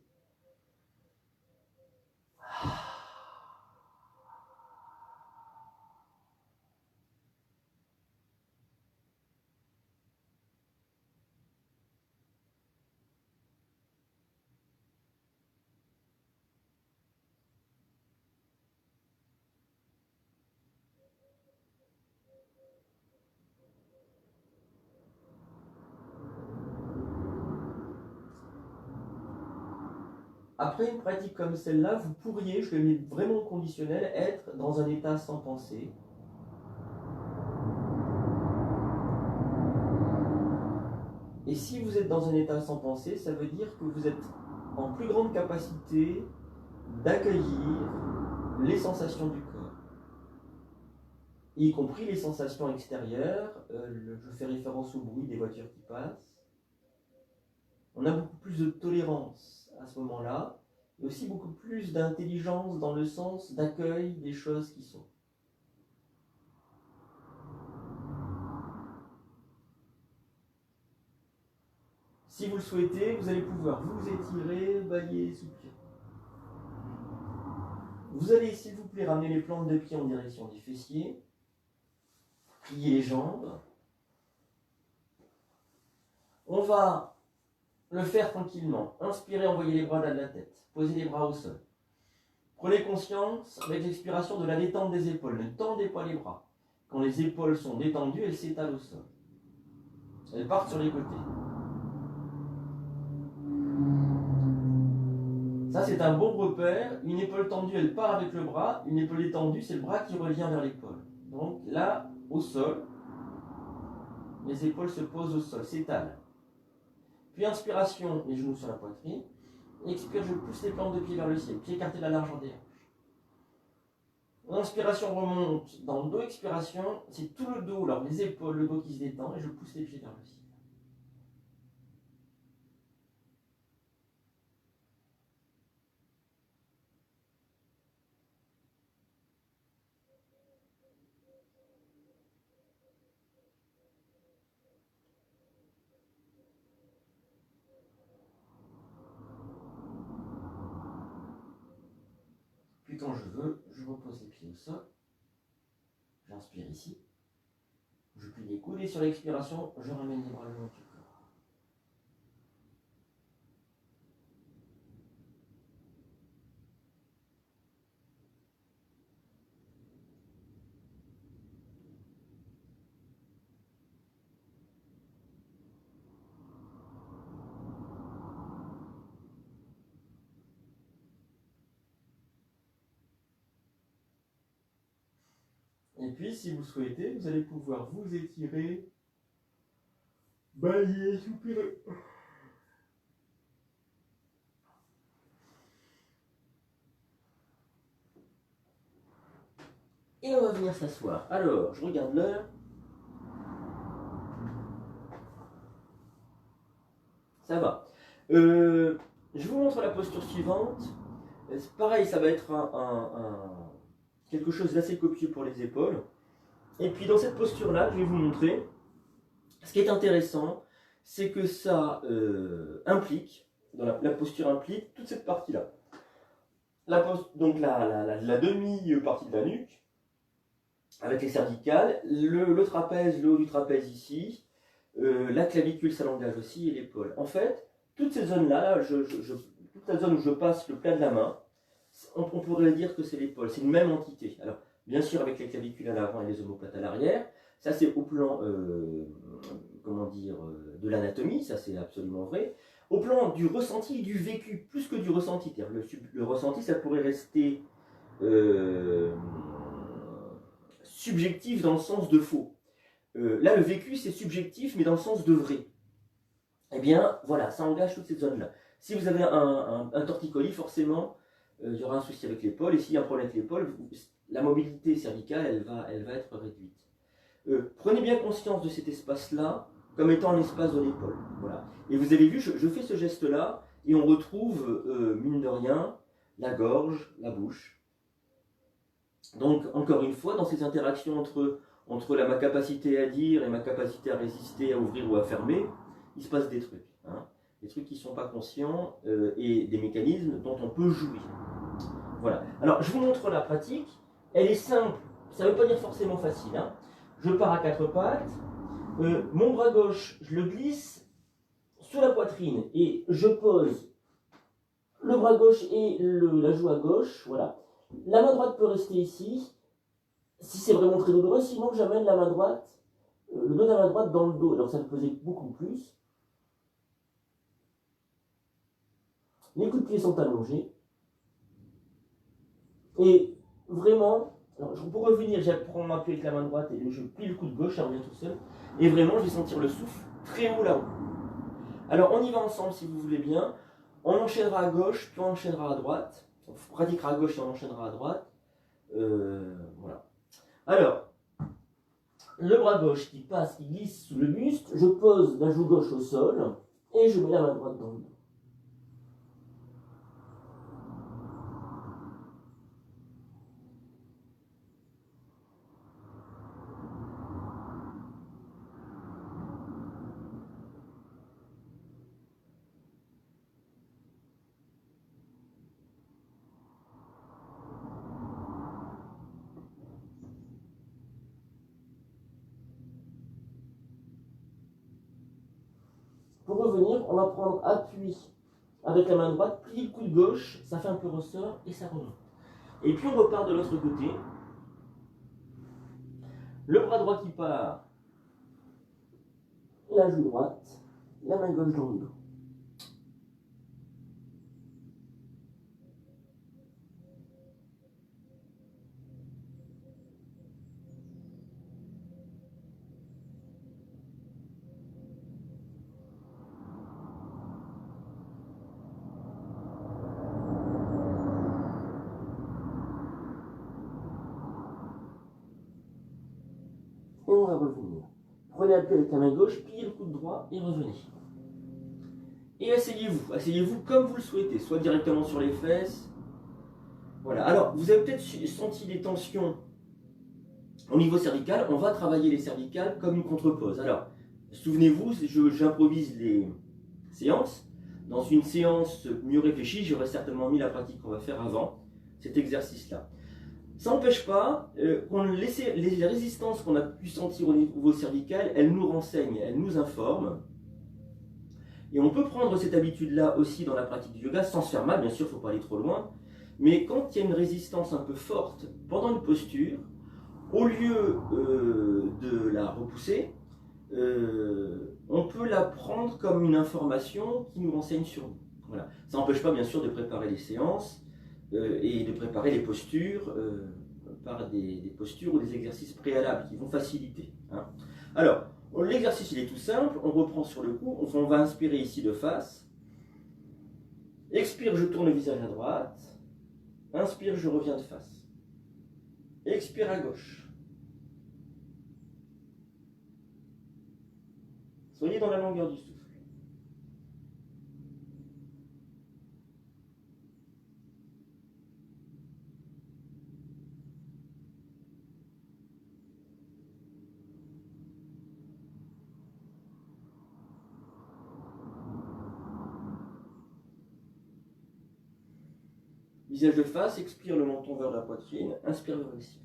Après une pratique comme celle-là, vous pourriez, je le mets vraiment conditionnel, être dans un état sans pensée. Et si vous êtes dans un état sans pensée, ça veut dire que vous êtes en plus grande capacité d'accueillir les sensations du corps, y compris les sensations extérieures. Je fais référence au bruit des voitures qui passent. On a beaucoup plus de tolérance à ce moment-là, et aussi beaucoup plus d'intelligence dans le sens d'accueil des choses qui sont. Si vous le souhaitez, vous allez pouvoir vous étirer, bâiller, soupirer. Vous allez, s'il vous plaît, ramener les plantes de pied en direction des fessiers, plier les jambes. On va le faire tranquillement. Inspirez, envoyez les bras de la tête. Posez les bras au sol. Prenez conscience avec l'expiration de la détente des épaules. Ne tendez pas les bras. Quand les épaules sont détendues, elles s'étalent au sol. Elles partent sur les côtés. Ça, c'est un bon repère. Une épaule tendue, elle part avec le bras. Une épaule détendue, c'est le bras qui revient vers l'épaule. Donc là, au sol, les épaules se posent au sol, s'étalent. Puis inspiration, les genoux sur la poitrine. Expire, je pousse les plantes de pied vers le ciel. Pieds écartés de la largeur des hanches. Inspiration remonte dans le dos. Expiration, c'est tout le dos, alors les épaules, le dos qui se détend. Et je pousse les pieds vers le ciel. Puis quand je veux, je repose les pieds au sol. J'inspire ici. Je plie les coudes et sur l'expiration, je ramène les bras le long du corps. Et puis, si vous souhaitez, vous allez pouvoir vous étirer, bâiller, soupirer. Et on va venir s'asseoir. Alors, je regarde l'heure. Ça va. Je vous montre la posture suivante. Pareil, ça va être quelque chose d'assez copieux pour les épaules. Et puis dans cette posture-là, je vais vous montrer. Ce qui est intéressant, c'est que ça implique, dans la posture implique toute cette partie-là. Donc la demi-partie de la nuque, avec les cervicales, le trapèze, le haut du trapèze ici, la clavicule, ça l'engage aussi, et l'épaule. En fait, toutes ces zones-là, toutes toute la zone où je passe le plat de la main, on pourrait dire que c'est l'épaule, c'est une même entité. Alors, bien sûr, avec les clavicules à l'avant et les omoplates à l'arrière, ça c'est au plan, comment dire, de l'anatomie, ça c'est absolument vrai. Au plan du ressenti et du vécu, plus que du ressenti, le ressenti, ça pourrait rester subjectif dans le sens de faux. Là, le vécu, c'est subjectif, mais dans le sens de vrai. Eh bien, voilà, ça engage toutes ces zones-là. Si vous avez un torticolis, forcément, il y aura un souci avec l'épaule, et s'il y a un problème avec l'épaule, la mobilité cervicale, elle va être réduite. Prenez bien conscience de cet espace-là comme étant l'espace de l'épaule. Voilà. Et vous avez vu, je fais ce geste-là, et on retrouve, mine de rien, la gorge, la bouche. Donc, encore une fois, dans ces interactions entre ma capacité à dire et ma capacité à résister, à ouvrir ou à fermer, il se passe des trucs. Hein. Des trucs qui ne sont pas conscients et des mécanismes dont on peut jouer. Voilà. Alors, je vous montre la pratique. Elle est simple. Ça ne veut pas dire forcément facile. Hein. Je pars à quatre pattes. Mon bras gauche, je le glisse sous la poitrine et je pose le bras gauche et la joue à gauche. Voilà. La main droite peut rester ici. Si c'est vraiment très douloureux, sinon j'amène la main droite, le dos de la main droite dans le dos. Alors ça me pesait beaucoup plus. Les coups de pied sont allongés. Et vraiment, alors pour revenir, je prends ma pied avec la main droite et je plie le coup de gauche, ça revient tout seul. Et vraiment, je vais sentir le souffle très haut là-haut. Alors on y va ensemble si vous voulez bien. On enchaînera à gauche, puis on enchaînera à droite. On pratiquera à gauche et on enchaînera à droite. Voilà. Alors, le bras gauche qui passe, qui glisse sous le buste, je pose la joue gauche au sol et je mets la main droite dans le dos. Pour revenir, on va prendre appui avec la main droite, plier le coude gauche, ça fait un peu ressort et ça remonte. Et puis on repart de l'autre côté. Le bras droit qui part, la joue droite, la main gauche dans le dos. Et on va revenir. Prenez appui avec la main gauche, pliez le coude droit et revenez. Et asseyez-vous comme vous le souhaitez, soit directement sur les fesses. Voilà, alors vous avez peut-être senti des tensions au niveau cervical, on va travailler les cervicales comme une contrepose. Alors, souvenez-vous, j'improvise les séances. Dans une séance mieux réfléchie, j'aurais certainement mis la pratique qu'on va faire avant cet exercice-là. Ça n'empêche pas les résistances qu'on a pu sentir au niveau cervical, elles nous renseignent, elles nous informent. Et on peut prendre cette habitude-là aussi dans la pratique du yoga, sans se faire mal, bien sûr, il ne faut pas aller trop loin. Mais quand il y a une résistance un peu forte pendant une posture, au lieu de la repousser, on peut la prendre comme une information qui nous renseigne sur nous. Voilà. Ça n'empêche pas bien sûr de préparer les séances et de préparer les postures par des postures ou des exercices préalables qui vont faciliter. Hein. Alors, l'exercice il est tout simple, on reprend sur le coup, on va inspirer ici de face. Expire, je tourne le visage à droite. Inspire, je reviens de face. Expire à gauche. Soyez dans la longueur du souffle. Visage de face, expire le menton vers la poitrine, inspire vers le ciel.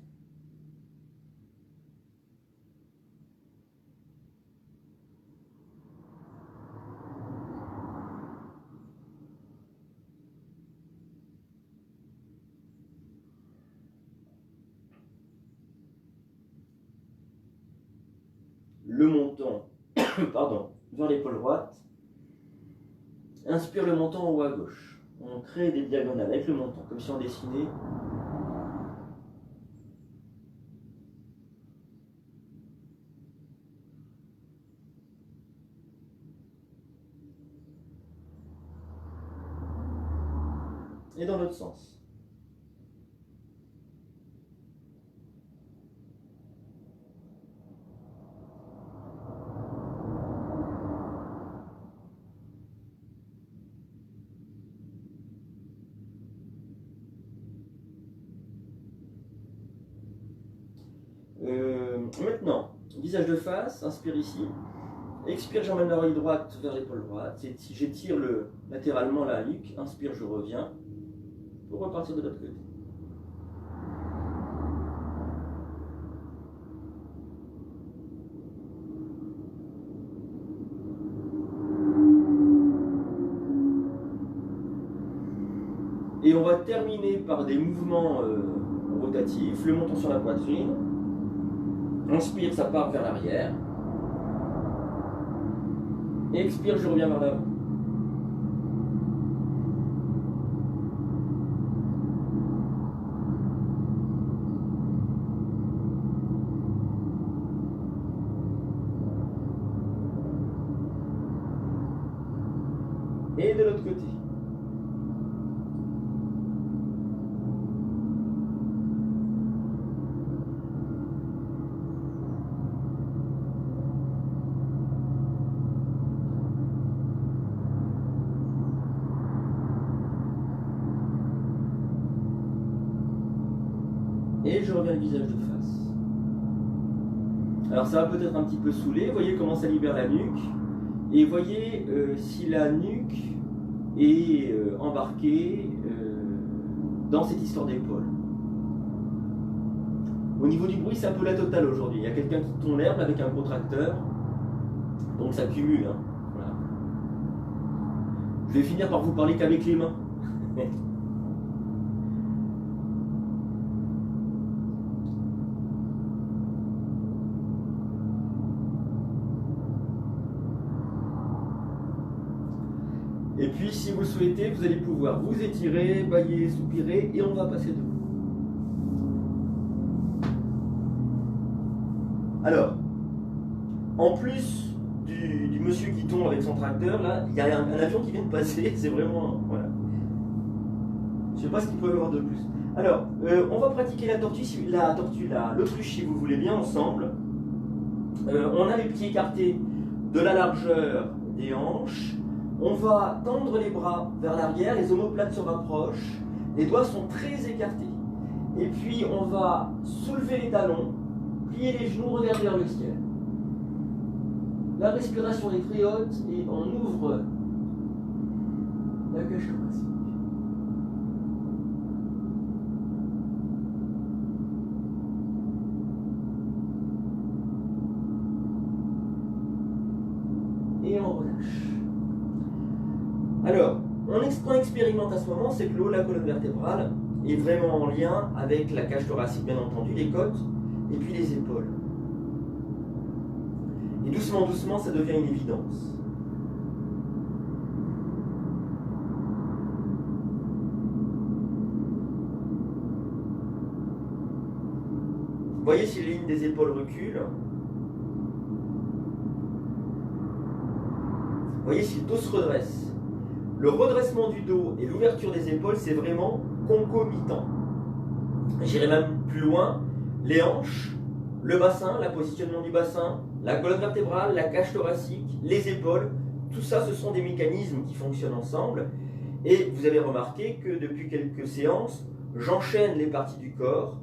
le menton pardon, vers l'épaule droite. Inspire le menton en haut à gauche. On crée des diagonales avec le menton, comme si on dessinait. Et dans l'autre sens. Maintenant, visage de face, inspire ici. Expire, j'emmène l'oreille droite vers l'épaule droite. J'étire latéralement la nuque. Inspire, je reviens. Pour repartir de l'autre côté. Et on va terminer par des mouvements rotatifs. Le menton sur la poitrine. Inspire, ça part vers l'arrière. Expire, je reviens vers l'avant. Et de l'autre côté. Et je reviens le visage de face. Alors ça va peut-être un petit peu saouler, voyez comment ça libère la nuque. Et voyez si la nuque est embarquée dans cette histoire d'épaule. Au niveau du bruit, c'est un peu la totale aujourd'hui. Il y a quelqu'un qui tourne l'herbe avec un gros tracteur. Donc ça cumule. Hein. Voilà. Je vais finir par vous parler qu'avec les mains. Et puis, si vous le souhaitez, vous allez pouvoir vous étirer, bâiller, soupirer, et on va passer debout. Alors, en plus du monsieur qui tombe avec son tracteur, là, il y a un avion qui vient de passer, c'est vraiment... Voilà. Je ne sais pas ce qu'il peut y avoir de plus. Alors, on va pratiquer l'autruche, si vous voulez bien, ensemble. On a les pieds écartés de la largeur des hanches. On va tendre les bras vers l'arrière, les omoplates se rapprochent, les doigts sont très écartés. Et puis on va soulever les talons, plier les genoux, regarder vers le ciel. La respiration est très haute et on ouvre la cage thoracique. Et on relâche. Alors, on expérimente à ce moment, c'est que le haut de la colonne vertébrale est vraiment en lien avec la cage thoracique, bien entendu, les côtes et puis les épaules. Et doucement, doucement, ça devient une évidence. Voyez si les lignes des épaules reculent. Voyez si le dos se redresse. Le redressement du dos et l'ouverture des épaules, c'est vraiment concomitant. J'irai même plus loin, les hanches, le bassin, le positionnement du bassin, la colonne vertébrale, la cage thoracique, les épaules, tout ça, ce sont des mécanismes qui fonctionnent ensemble. Et vous avez remarqué que depuis quelques séances, j'enchaîne les parties du corps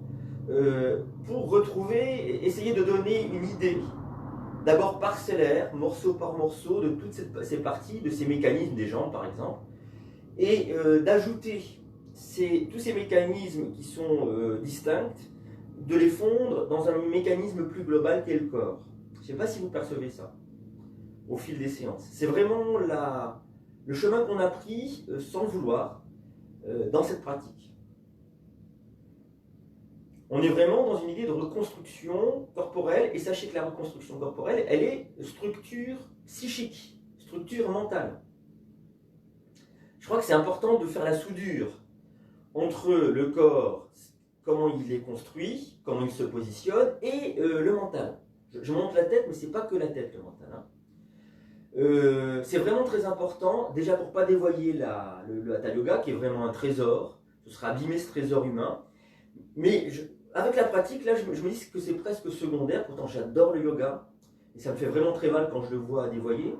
pour retrouver, essayer de donner une idée, d'abord parcellaire, morceau par morceau, de toutes ces parties, de ces mécanismes des jambes par exemple, et d'ajouter tous ces mécanismes qui sont distincts, de les fondre dans un mécanisme plus global qu'est le corps. Je ne sais pas si vous percevez ça au fil des séances. C'est vraiment le chemin qu'on a pris sans le vouloir dans cette pratique. On est vraiment dans une idée de reconstruction corporelle, et sachez que la reconstruction corporelle, elle est structure psychique, structure mentale. Je crois que c'est important de faire la soudure entre le corps, comment il est construit, comment il se positionne, et le mental. Je monte la tête, mais c'est pas que la tête, le mental. C'est vraiment très important, déjà pour ne pas dévoyer le Hatha Yoga, qui est vraiment un trésor. Ce sera abîmer ce trésor humain. Mais avec la pratique, là, je me dis que c'est presque secondaire. Pourtant, j'adore le yoga. Et ça me fait vraiment très mal quand je le vois dévoyer.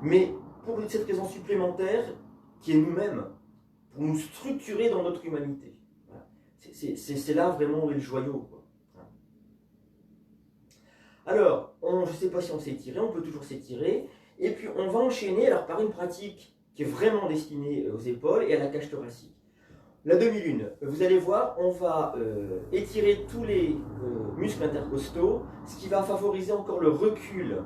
Mais pour cette raison supplémentaire, qui est nous-mêmes, pour nous structurer dans notre humanité. Voilà. C'est là vraiment où est le joyau, quoi. Alors, je ne sais pas si on s'est étiré, on peut toujours s'étirer. Et puis on va enchaîner alors, par une pratique qui est vraiment destinée aux épaules et à la cage thoracique. La demi-lune, vous allez voir, on va étirer tous les muscles intercostaux, ce qui va favoriser encore le recul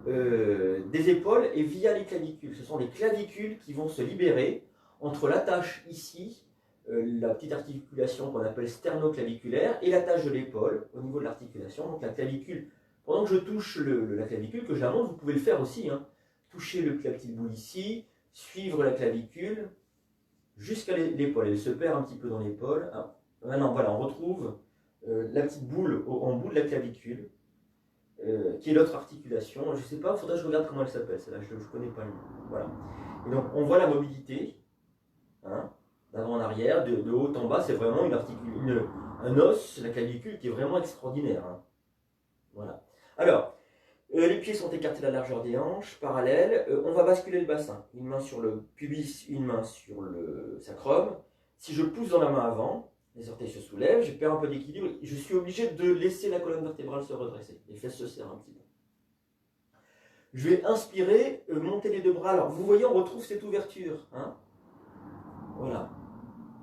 des épaules et via les clavicules. Ce sont les clavicules qui vont se libérer entre l'attache ici, la petite articulation qu'on appelle sternoclaviculaire, et l'attache de l'épaule au niveau de l'articulation. Donc la clavicule, pendant que je touche la clavicule, que je la montre, vous pouvez le faire aussi, hein. Toucher la petite boule ici, suivre la clavicule jusqu'à l'épaule. Elle se perd un petit peu dans l'épaule. Ah, maintenant, voilà, on retrouve la petite boule en bout de la clavicule, qui est l'autre articulation. Je ne sais pas, il faudrait que je regarde comment elle s'appelle. Celle-là, je ne connais pas le nom. Voilà. Et donc, on voit la mobilité, hein, d'avant en arrière, de haut en bas. C'est vraiment un os, la clavicule, qui est vraiment extraordinaire. Hein. Voilà. Alors, les pieds sont écartés à la largeur des hanches, parallèles. On va basculer le bassin. Une main sur le pubis, une main sur le sacrum. Si je pousse dans la main avant, les orteils se soulèvent, je perds un peu d'équilibre. Je suis obligé de laisser la colonne vertébrale se redresser. Les fesses se serrent un petit peu. Je vais inspirer, monter les deux bras. Alors, vous voyez, on retrouve cette ouverture. Hein, voilà.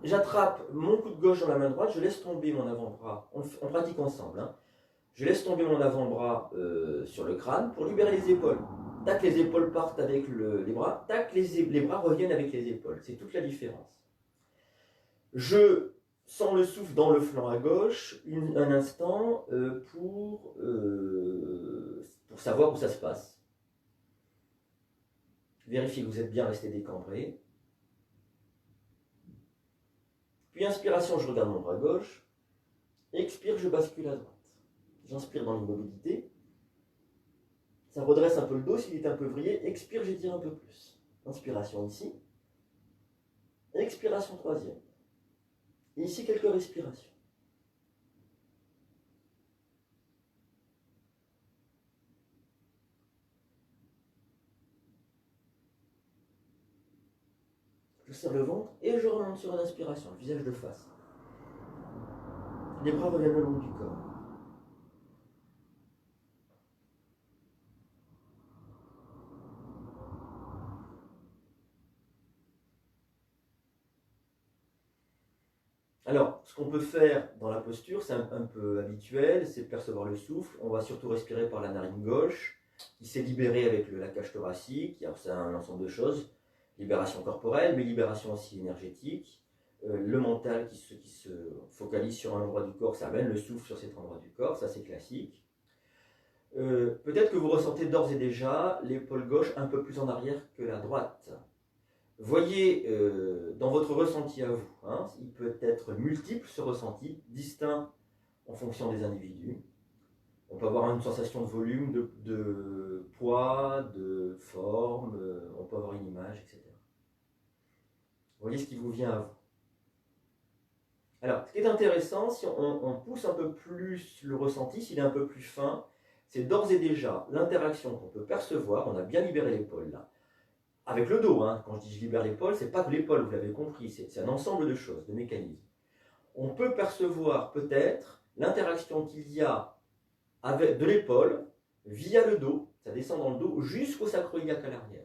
J'attrape mon coude gauche dans la main droite, je laisse tomber mon avant-bras. On pratique ensemble. Hein. Je laisse tomber mon avant-bras sur le crâne pour libérer les épaules. Tac, les épaules partent avec les bras. Tac, les bras reviennent avec les épaules. C'est toute la différence. Je sens le souffle dans le flanc à gauche un instant pour savoir où ça se passe. Vérifiez que vous êtes bien resté décambré. Puis inspiration, je regarde mon bras gauche. Expire, je bascule à droite. J'inspire dans l'immobilité. Ça redresse un peu le dos s'il est un peu vrillé. Expire, j'étire un peu plus. Inspiration ici. Expiration troisième. Et ici, quelques respirations. Je serre le ventre et je remonte sur une inspiration, le visage de face. Les bras reviennent le long du corps. Alors, ce qu'on peut faire dans la posture, c'est un peu habituel, c'est de percevoir le souffle. On va surtout respirer par la narine gauche, qui s'est libérée avec la cage thoracique. Alors, c'est un ensemble de choses. Libération corporelle, mais libération aussi énergétique. Le mental qui se focalise sur un endroit du corps, ça amène le souffle sur cet endroit du corps, ça c'est classique. Peut-être que vous ressentez d'ores et déjà l'épaule gauche un peu plus en arrière que la droite. Voyez dans votre ressenti à vous, hein, il peut être multiple ce ressenti, distinct en fonction des individus. On peut avoir une sensation de volume, de poids, de forme, on peut avoir une image, etc. Voyez ce qui vous vient à vous. Alors, ce qui est intéressant, si on pousse un peu plus le ressenti, s'il est un peu plus fin, c'est d'ores et déjà l'interaction qu'on peut percevoir. On a bien libéré l'épaule là. Avec le dos, hein. Quand je dis je libère l'épaule, c'est pas que l'épaule, vous l'avez compris, c'est un ensemble de choses, de mécanismes. On peut percevoir peut-être l'interaction qu'il y a de l'épaule via le dos, ça descend dans le dos, jusqu'au sacro-iliaque à l'arrière.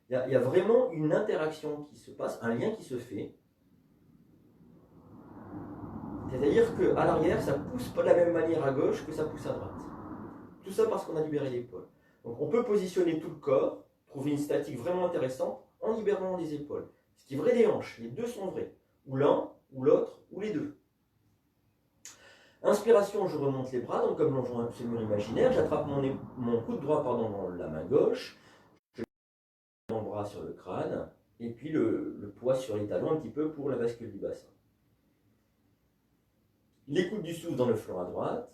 Il y a vraiment une interaction qui se passe, un lien qui se fait. C'est-à-dire qu'à l'arrière, ça pousse pas de la même manière à gauche que ça pousse à droite. Tout ça parce qu'on a libéré l'épaule. Donc on peut positionner tout le corps, trouver une statique vraiment intéressante en libérant les épaules. Ce qui est vrai des hanches, les deux sont vrais. Ou l'un, ou l'autre, ou les deux. Inspiration, je remonte les bras, donc comme longeant ce mur imaginaire, j'attrape mon coude droit dans la main gauche, je mets mon bras sur le crâne, et puis le poids sur les talons un petit peu pour la bascule du bassin. L'écoute du souffle dans le flanc à droite.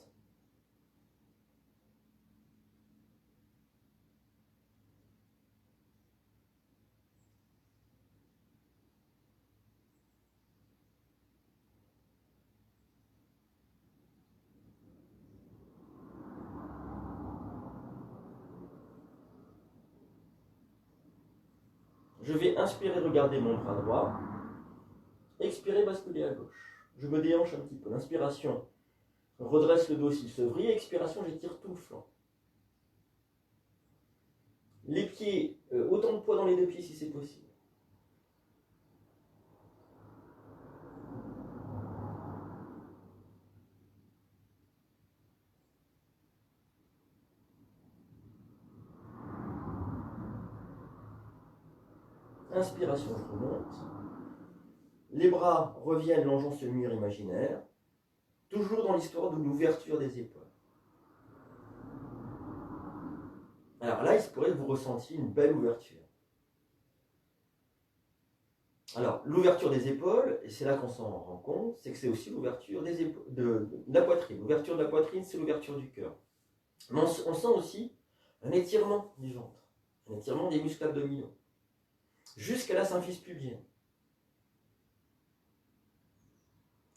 Je vais inspirer, regarder mon bras droit. Expirer, basculer à gauche. Je me déhanche un petit peu. L'inspiration, redresse le dos s'il se vrille. Expiration, j'étire tout le flanc. Les pieds, autant de poids dans les deux pieds si c'est possible. Inspiration, je remonte. Les bras reviennent longeant ce mur imaginaire, toujours dans l'histoire de l'ouverture des épaules. Alors là, il se pourrait que vous ressentiez une belle ouverture. Alors, l'ouverture des épaules, et c'est là qu'on s'en rend compte, c'est que c'est aussi l'ouverture de la poitrine. L'ouverture de la poitrine, c'est l'ouverture du cœur. Mais on sent aussi un étirement du ventre, un étirement des muscles abdominaux, jusqu'à la symphyse pubienne.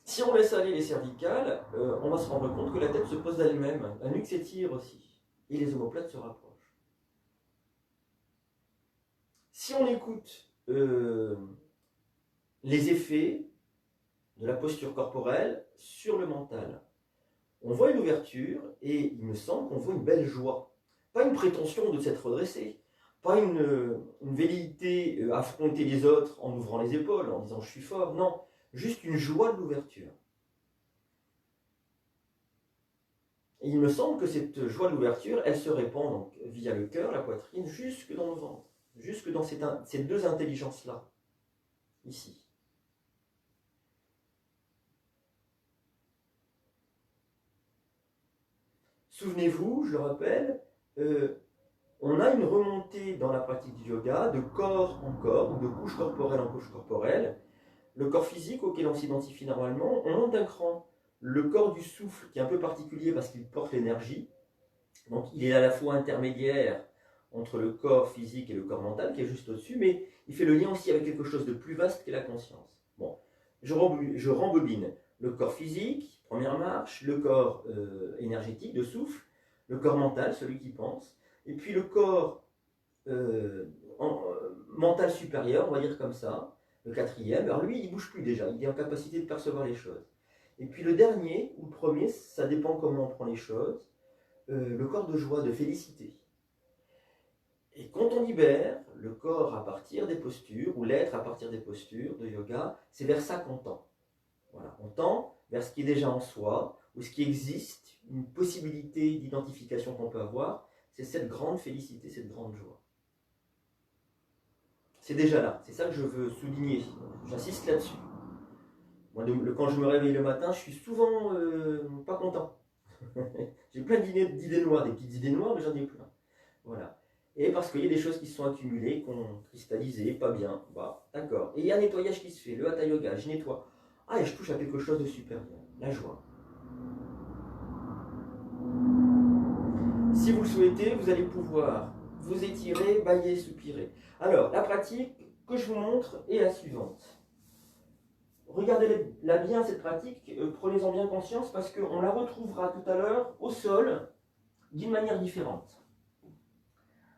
Si on laisse aller les cervicales, on va se rendre compte que la tête se pose d'elle-même, la nuque s'étire aussi, et les omoplates se rapprochent. Si on écoute les effets de la posture corporelle sur le mental, on voit une ouverture et il me semble qu'on voit une belle joie. Pas une prétention de s'être redressé, pas une velléité à affronter les autres en ouvrant les épaules, en disant je suis fort, non, juste une joie de l'ouverture. Et il me semble que cette joie de l'ouverture, elle se répand donc via le cœur, la poitrine, jusque dans le ventre, jusque dans ces deux intelligences-là, ici. Souvenez-vous, je le rappelle, on a une remontée dans la pratique du yoga de corps en corps, ou de couche corporelle en couche corporelle. Le corps physique auquel on s'identifie normalement, on monte d'un cran. Le corps du souffle, qui est un peu particulier parce qu'il porte l'énergie, donc il est à la fois intermédiaire entre le corps physique et le corps mental, qui est juste au-dessus, mais il fait le lien aussi avec quelque chose de plus vaste qu'est la conscience. Bon, je rembobine. Le corps physique, première marche, le corps énergétique, de souffle, le corps mental, celui qui pense, et puis le corps mental supérieur, on va dire comme ça, le quatrième. Alors lui, il ne bouge plus déjà, il est en capacité de percevoir les choses. Et puis le dernier, ou le premier, ça dépend comment on prend les choses, le corps de joie, de félicité. Et quand on libère le corps à partir des postures, ou l'être à partir des postures de yoga, c'est vers ça qu'on tend. Voilà, on tend vers ce qui est déjà en soi, ou ce qui existe, une possibilité d'identification qu'on peut avoir, c'est cette grande félicité, cette grande joie. C'est déjà là, c'est ça que je veux souligner, j'insiste là-dessus. Moi, quand je me réveille le matin, je suis souvent pas content. J'ai plein d'idées noires, des petites idées noires, mais j'en ai plein. Voilà. Et parce qu'il y a des choses qui se sont accumulées, qu'on cristallisé, pas bien, bah d'accord. Et il y a un nettoyage qui se fait, le hatha yoga, je nettoie. Ah, et je touche à quelque chose de supérieur, la joie. Si vous le souhaitez, vous allez pouvoir vous étirer, bâiller, soupirer. Alors, la pratique que je vous montre est la suivante. Regardez-la bien, cette pratique, prenez-en bien conscience parce qu'on la retrouvera tout à l'heure au sol d'une manière différente.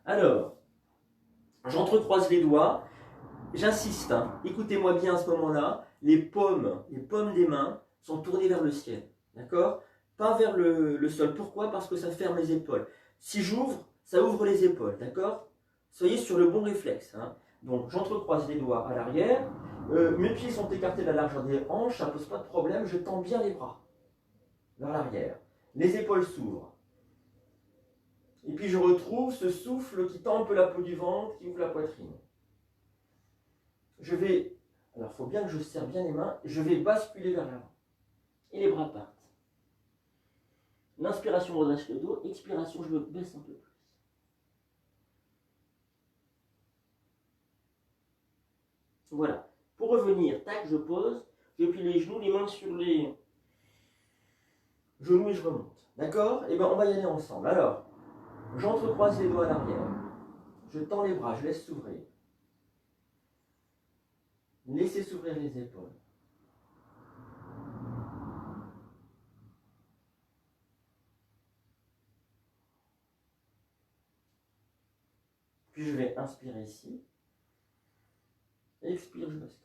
Alors, j'entrecroise les doigts, j'insiste, hein, écoutez-moi bien à ce moment-là, les paumes des mains sont tournées vers le ciel, d'accord? Pas vers le sol. Pourquoi? Parce que ça ferme les épaules. Si j'ouvre, ça ouvre les épaules, d'accord? Soyez sur le bon réflexe. Hein. Donc, j'entrecroise les doigts à l'arrière, mes pieds sont écartés de la largeur des hanches, ça ne pose pas de problème, je tends bien les bras vers l'arrière. Les épaules s'ouvrent. Et puis je retrouve ce souffle qui tend un peu la peau du ventre, qui ouvre la poitrine. Je vais, alors il faut bien que je serre bien les mains, je vais basculer vers l'avant. Et les bras partent. L'inspiration me redresse le dos, expiration, je me baisse un peu plus. Voilà. Pour revenir, tac, je pose, je plie les genoux, les mains sur les genoux et je remonte. D'accord? Et bien on va y aller ensemble. Alors, j'entrecroise les doigts à l'arrière. Je tends les bras, je laisse s'ouvrir. Laissez s'ouvrir les épaules. Puis je vais inspirer ici. Expire, je bascule.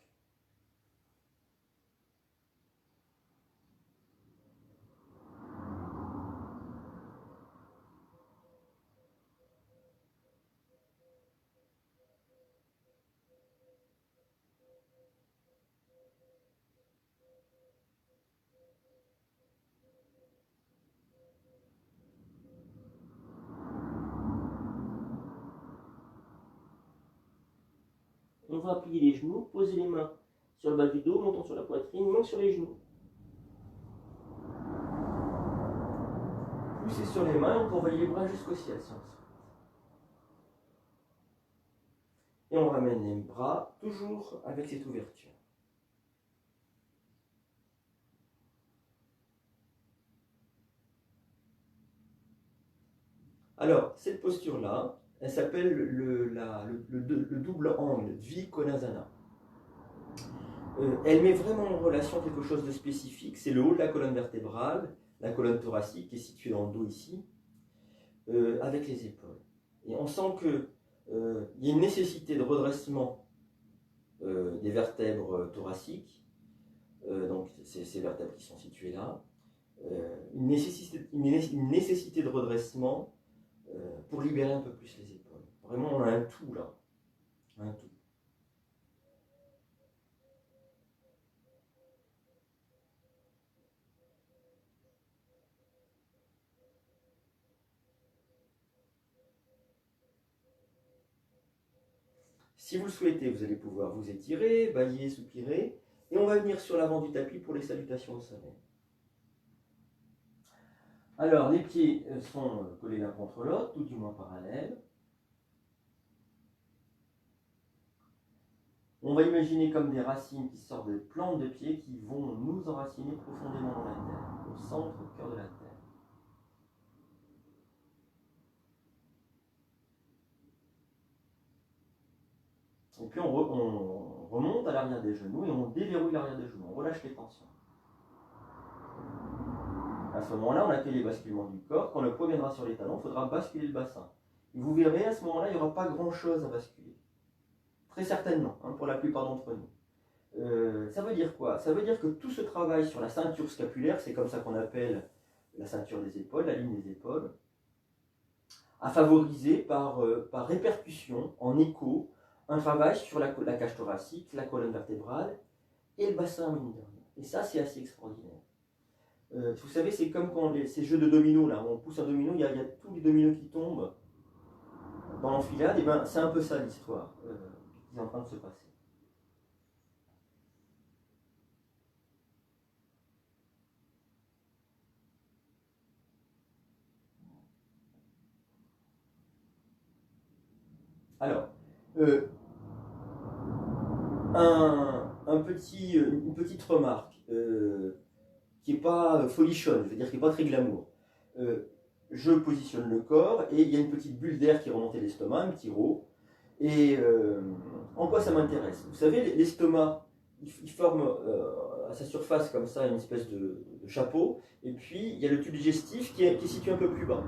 On va plier les genoux, poser les mains sur le bas du dos, montant sur la poitrine, mains sur les genoux. Poussez sur les mains, on peut envoyer les bras jusqu'au ciel si on le souhaite. Et on ramène les bras toujours avec cette ouverture. Alors, cette posture-là, elle s'appelle le double angle, Dvikonasana. Elle met vraiment en relation quelque chose de spécifique. C'est le haut de la colonne vertébrale, la colonne thoracique qui est située dans le dos ici, avec les épaules. Et on sent qu'il y a une nécessité de redressement des vertèbres thoraciques, donc ces vertèbres qui sont situées là, une nécessité de redressement pour libérer un peu plus les épaules. Vraiment, on a un tout là. Un tout. Si vous le souhaitez, vous allez pouvoir vous étirer, bâiller, soupirer, et on va venir sur l'avant du tapis pour les salutations au soleil. Alors, les pieds sont collés l'un contre l'autre, ou du moins parallèles. On va imaginer comme des racines qui sortent des plantes de pieds qui vont nous enraciner profondément dans la terre, au centre, au cœur de la terre. Et puis on remonte à l'arrière des genoux et on déverrouille l'arrière des genoux, on relâche les tensions. À ce moment-là, on accueille les basculements du corps. Quand le poids viendra sur les talons, il faudra basculer le bassin. Et vous verrez, à ce moment-là, il n'y aura pas grand-chose à basculer. Très certainement, hein, pour la plupart d'entre nous. Ça veut dire quoi? Ça veut dire que tout ce travail sur la ceinture scapulaire, c'est comme ça qu'on appelle la ceinture des épaules, la ligne des épaules, a favorisé par répercussion, en écho, un travail sur la cage thoracique, la colonne vertébrale et le bassin, mine de rien. Et ça, c'est assez extraordinaire. Vous savez, c'est comme quand ces jeux de dominos, là, où on pousse un domino, il y a tous les dominos qui tombent dans l'enfilade, et ben c'est un peu ça l'histoire qui est en train de se passer. Alors, une petite remarque qui n'est pas folichonne, je veux dire qui n'est pas très glamour. Je positionne le corps et il y a une petite bulle d'air qui est remontée de l'estomac, un petit rot. Et en quoi ça m'intéresse? Vous savez, l'estomac, il forme à sa surface comme ça une espèce de chapeau, et puis il y a le tube digestif qui est situé un peu plus bas.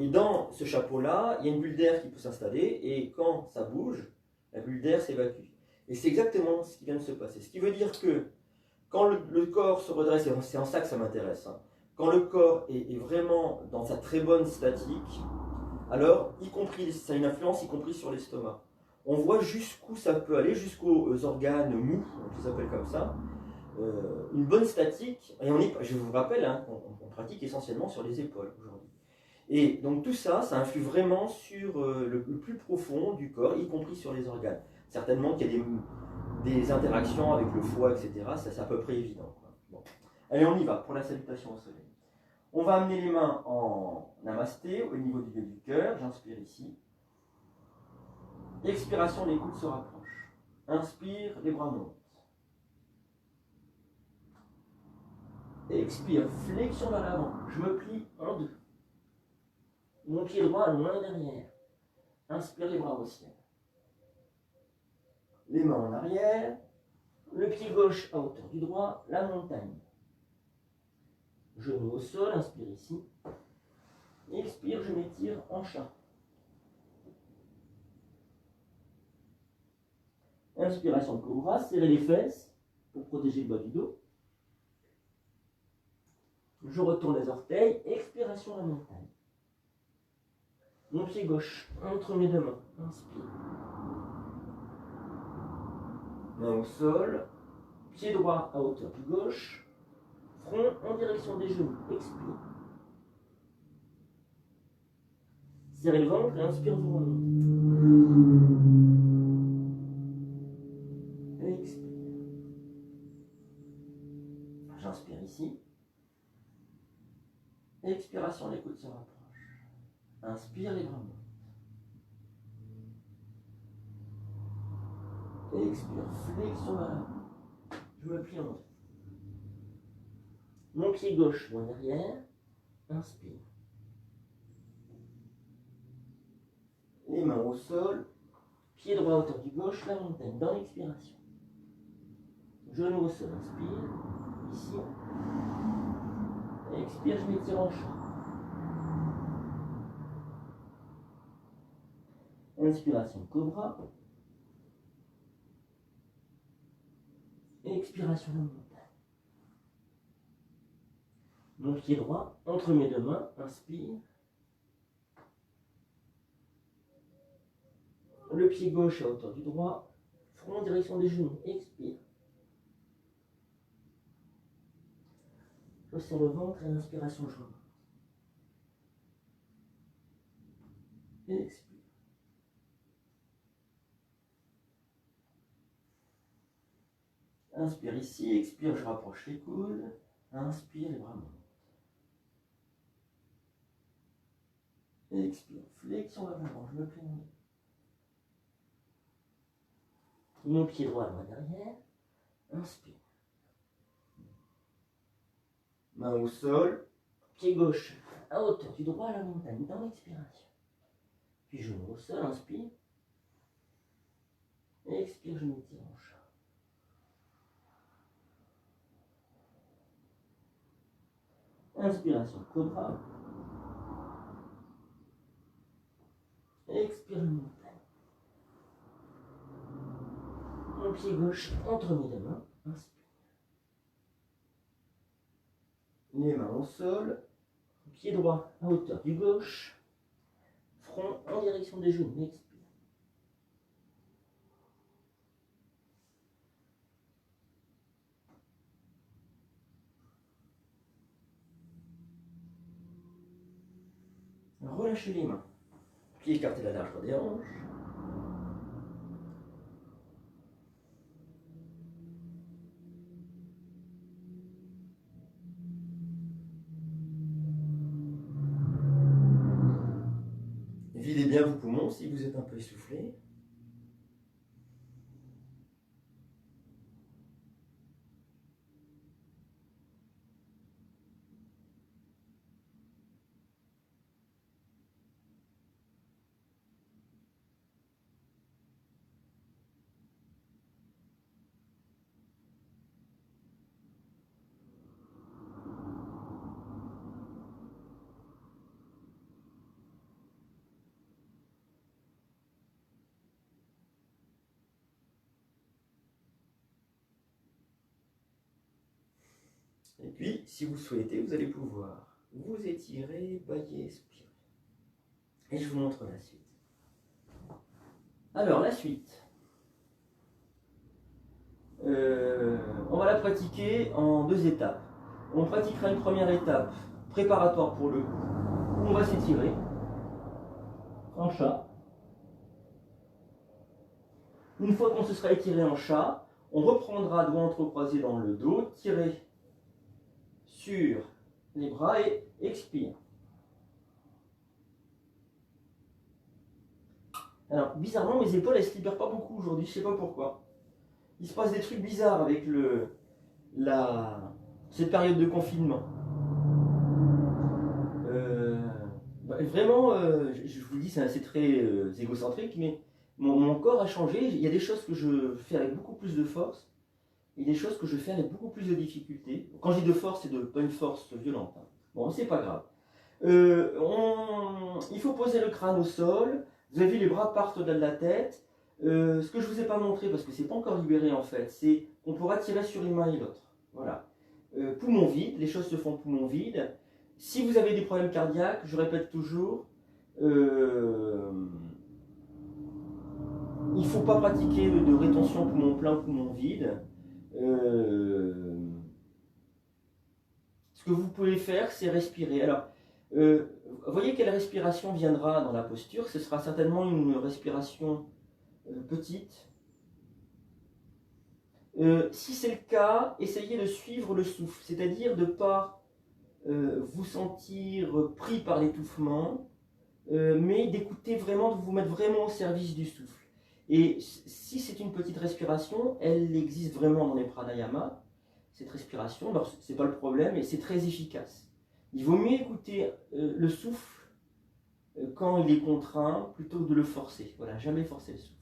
Et dans ce chapeau-là, il y a une bulle d'air qui peut s'installer, et quand ça bouge, la bulle d'air s'évacue. Et c'est exactement ce qui vient de se passer. Ce qui veut dire que quand le corps se redresse, et c'est en ça que ça m'intéresse, hein, quand le corps est vraiment dans sa très bonne statique, alors, y compris, ça a une influence y compris sur l'estomac. On voit jusqu'où ça peut aller, jusqu'aux organes mous, on les appelle comme ça. Une bonne statique, et je vous rappelle, hein, on pratique essentiellement sur les épaules aujourd'hui. Et donc tout ça, ça influe vraiment sur le plus profond du corps, y compris sur les organes. Certainement qu'il y a des interactions avec le foie, etc. Ça, c'est à peu près évident. Bon. Allez, on y va pour la salutation au soleil. On va amener les mains en namasté au niveau du lieu du cœur. J'inspire ici. Expiration, les coudes se rapprochent. Inspire, les bras montent. Expire, flexion vers l'avant. Je me plie en deux. Mon pied droit loin derrière. Inspire, les bras au ciel. Les mains en arrière. Le pied gauche à hauteur du droit, la montagne. Genou au sol, inspire ici. Expire, je m'étire en chat. Inspiration de cobra, serrez les fesses pour protéger le bas du dos. Je retourne les orteils, expiration la montagne. Mon pied gauche entre mes deux mains, inspire. Main au sol, pied droit à hauteur du gauche, front en direction des genoux, expire. Serrez le ventre et inspire, vous remontez. Expire. J'inspire ici. Expiration, les coudes se rapprochent. Inspire, les bras montent. Expire, flexion vers l'avant. Je me plie en deux. Mon pied gauche loin derrière. Inspire. Les mains au sol. Pied droit à hauteur du gauche, la montagne dans l'expiration. Genou au sol, inspire. Ici. Expire, je m'étire en chat. Inspiration, cobra. Expiration, la montagne. Mon pied droit entre mes deux mains, inspire. Le pied gauche à hauteur du droit, front en direction des genoux, expire. Je serre le ventre et l'inspiration, je remonte. Expire. Inspire ici, expire, je rapproche les coudes. Inspire, les bras montent. Expire, flexion vers l'avant, je me plie en deux. Mon pied droit loin derrière. Inspire. Main au sol. Pied gauche à hauteur du droit à la montagne dans l'expiration. Puis genou au sol, inspire. Expire, je m'étire en chat. Inspiration, cobra. Expire, montagne. Mon pied gauche entre mes deux mains. Inspire. Les mains au sol. Pied droit à hauteur du gauche. Front en direction des genoux. Expire. Relâchez les mains. Pieds écartés la largeur des hanches. Videz bien vos poumons si vous êtes un peu essoufflé. Et puis, si vous souhaitez, vous allez pouvoir vous étirer, bailler, expirer. Et je vous montre la suite. Alors, la suite. On va la pratiquer en deux étapes. On pratiquera une première étape préparatoire pour le coup, où on va s'étirer en chat. Une fois qu'on se sera étiré en chat, on reprendra doigts entrecroisés dans le dos, tiré sur les bras et expire. Alors, bizarrement, mes épaules, elles ne se libèrent pas beaucoup aujourd'hui, je ne sais pas pourquoi. Il se passe des trucs bizarres avec cette période de confinement. Vraiment, je vous le dis, c'est très égocentrique, mais mon corps a changé. Il y a des choses que je fais avec beaucoup plus de force et des choses que je fais avec beaucoup plus de difficulté. Quand je dis de force, c'est pas une force violente. Hein. Bon, c'est pas grave. Il faut poser le crâne au sol. Vous avez vu, les bras partent au-delà de la tête. Ce que je ne vous ai pas montré, parce que c'est pas encore libéré en fait, c'est qu'on pourra tirer sur une main et l'autre. Voilà. Poumon vide, les choses se font poumon vide. Si vous avez des problèmes cardiaques, je répète toujours, il ne faut pas pratiquer de rétention poumon plein, poumon vide. Ce que vous pouvez faire, c'est respirer. Alors, voyez quelle respiration viendra dans la posture. Ce sera certainement une respiration petite. Si c'est le cas, essayez de suivre le souffle, c'est-à-dire de ne pas vous sentir pris par l'étouffement, mais d'écouter vraiment, de vous mettre vraiment au service du souffle. Et si c'est une petite respiration, elle existe vraiment dans les pranayama, cette respiration, c'est pas le problème et c'est très efficace. Il vaut mieux écouter le souffle quand il est contraint plutôt que de le forcer. Voilà, jamais forcer le souffle.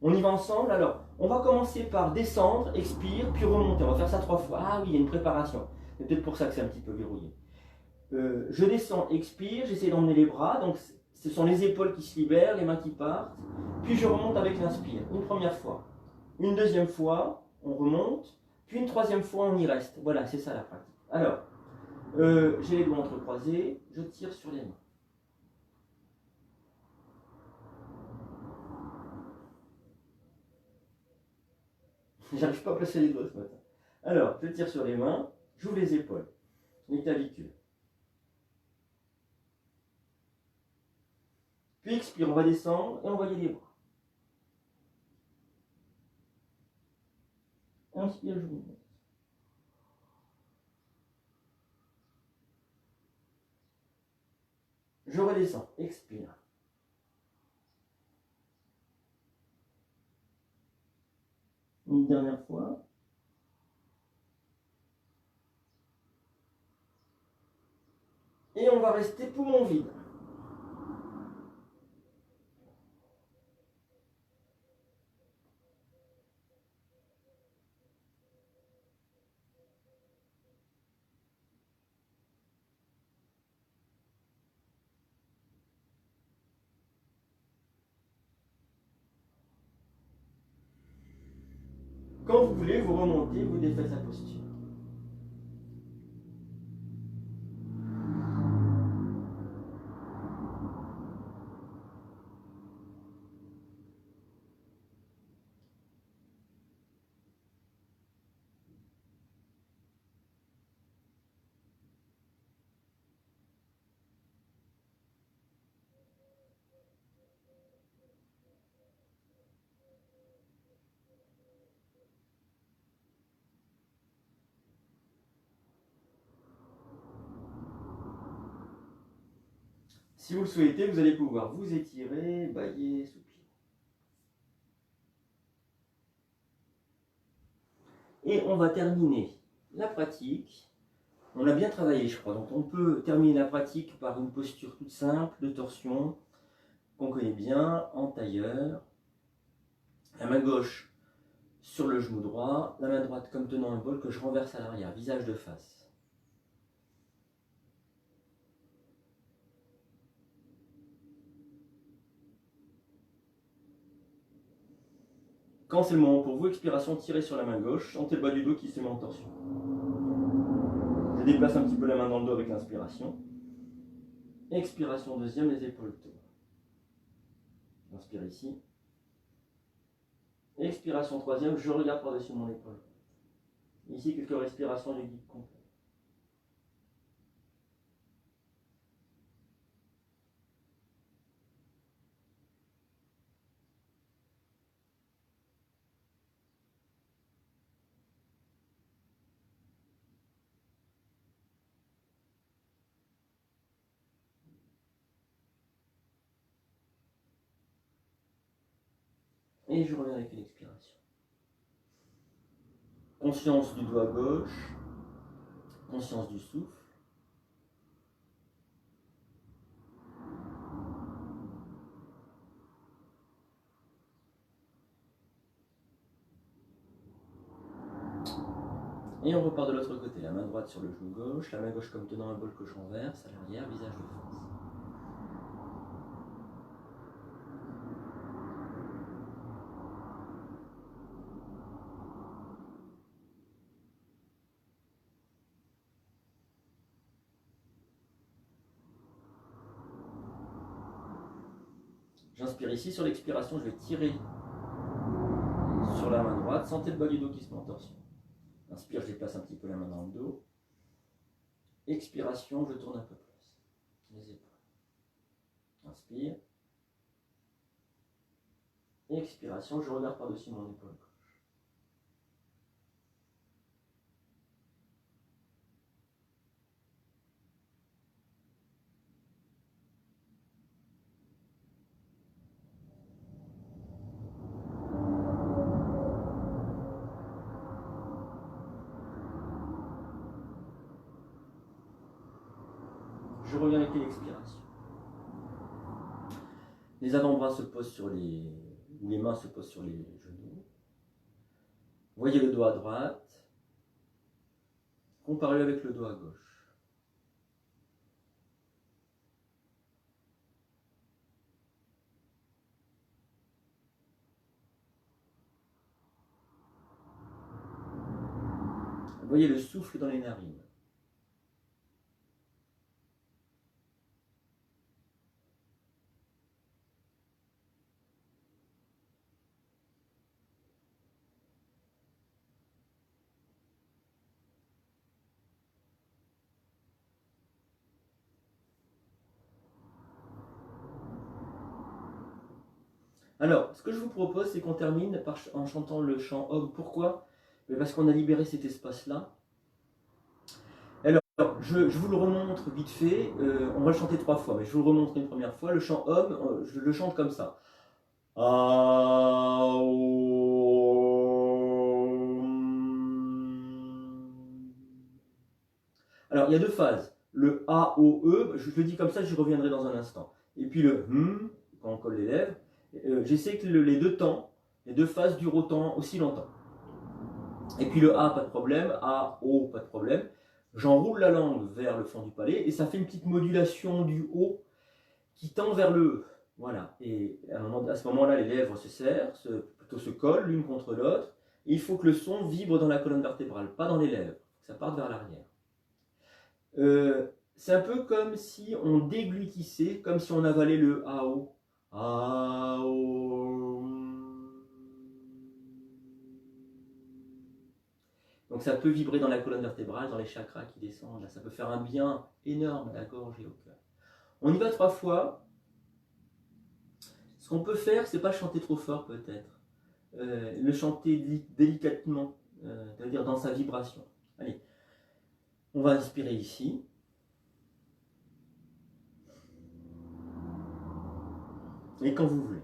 On y va ensemble. Alors, on va commencer par descendre, expire, puis remonter. On va faire ça 3 fois. Ah oui, il y a une préparation. C'est peut-être pour ça que c'est un petit peu verrouillé. Je descends, expire, j'essaie d'emmener les bras. Donc, ce sont les épaules qui se libèrent, les mains qui partent. Puis je remonte avec l'inspire. Une première fois. Une deuxième fois, on remonte. Puis une troisième fois, on y reste. Voilà, c'est ça la pratique. Alors, j'ai les doigts entrecroisés. Je tire sur les mains. J'arrive pas à placer les doigts ce matin. Alors, je tire sur les mains, j'ouvre les épaules. Les clavicules. Puis expire, on va descendre et envoyer les bras. Inspire, je monte. Je redescends, expire. Une dernière fois. Et on va rester poumon vide. Quand vous voulez, vous remontez, vous défaites la posture. Si vous le souhaitez, vous allez pouvoir vous étirer, bâiller, soupirer. Et on va terminer la pratique. On a bien travaillé, je crois. Donc on peut terminer la pratique par une posture toute simple de torsion qu'on connaît bien, en tailleur. La main gauche sur le genou droit, la main droite comme tenant un bol que je renverse à l'arrière, visage de face. Quand c'est le moment pour vous, expiration, tirez sur la main gauche, sentez le bas du dos qui se met en torsion. Je déplace un petit peu la main dans le dos avec l'inspiration. Expiration deuxième, les épaules tournent. Inspire ici. Expiration troisième, je regarde par-dessus mon épaule. Ici, quelques respirations du guide complet. Et je reviens avec une expiration. Conscience du doigt gauche, conscience du souffle. Et on repart de l'autre côté, la main droite sur le genou gauche, la main gauche comme tenant un bol que je renverse, à l'arrière, visage de face. J'inspire ici, sur l'expiration, je vais tirer sur la main droite, sentez le bas du dos qui se met en torsion. Inspire, je déplace un petit peu la main dans le dos. Expiration, je tourne un peu plus les épaules. Inspire. Expiration, je regarde par-dessus mon épaule gauche. Je reviens avec l'expiration. Les avant-bras se posent sur les mains se posent sur les genoux. Voyez le doigt à droite. Comparez-le avec le doigt à gauche. Voyez le souffle dans les narines. Alors, ce que je vous propose, c'est qu'on termine en chantant le chant Om. Pourquoi? Parce qu'on a libéré cet espace-là. Alors, je vous le remontre vite fait. On va le chanter 3 fois, mais je vous le remontre une première fois. Le chant Om, je le chante comme ça. Alors, il y a 2 phases. Le A, O, E, je le dis comme ça, j'y reviendrai dans un instant. Et puis le quand on colle les lèvres. J'essaie que les 2 temps, les 2 phases durent autant, aussi longtemps. Et puis le A, pas de problème. A, O, pas de problème. J'enroule la langue vers le fond du palais et ça fait une petite modulation du O qui tend vers le E. Voilà. Et à ce moment-là, les lèvres se serrent, plutôt se collent l'une contre l'autre. Et il faut que le son vibre dans la colonne vertébrale, pas dans les lèvres. Que ça parte vers l'arrière. C'est un peu comme si on déglutissait, comme si on avalait le AO. AO. Donc ça peut vibrer dans la colonne vertébrale, dans les chakras qui descendent. Là, ça peut faire un bien énorme à la gorge et au cœur. On y va 3 fois. Ce qu'on peut faire, c'est pas chanter trop fort peut-être. Le chanter délicatement, c'est-à-dire dans sa vibration. Allez, on va inspirer ici. Et quand vous voulez.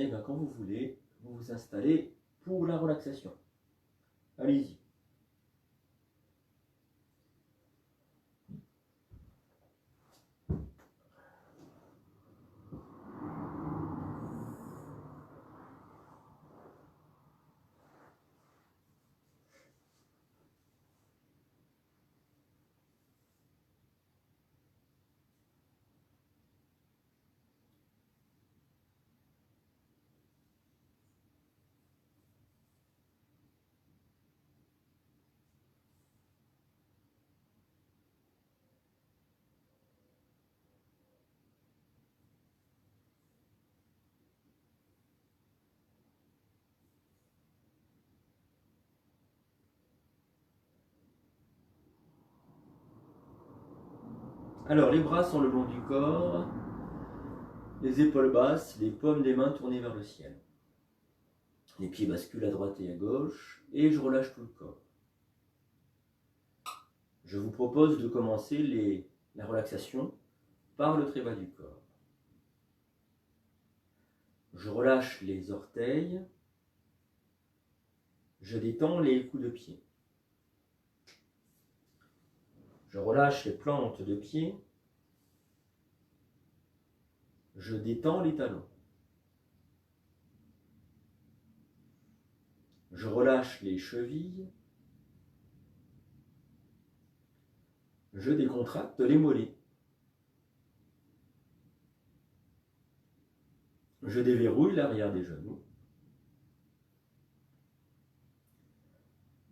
Et bien quand vous voulez, vous vous installez pour la relaxation. Allez-y. Alors, les bras sont le long du corps, les épaules basses, les paumes des mains tournées vers le ciel. Les pieds basculent à droite et à gauche, et je relâche tout le corps. Je vous propose de commencer la relaxation par le très bas du corps. Je relâche les orteils, je détends les coups de pied. Je relâche les plantes de pied, je détends les talons. Je relâche les chevilles, je décontracte les mollets. Je déverrouille l'arrière des genoux.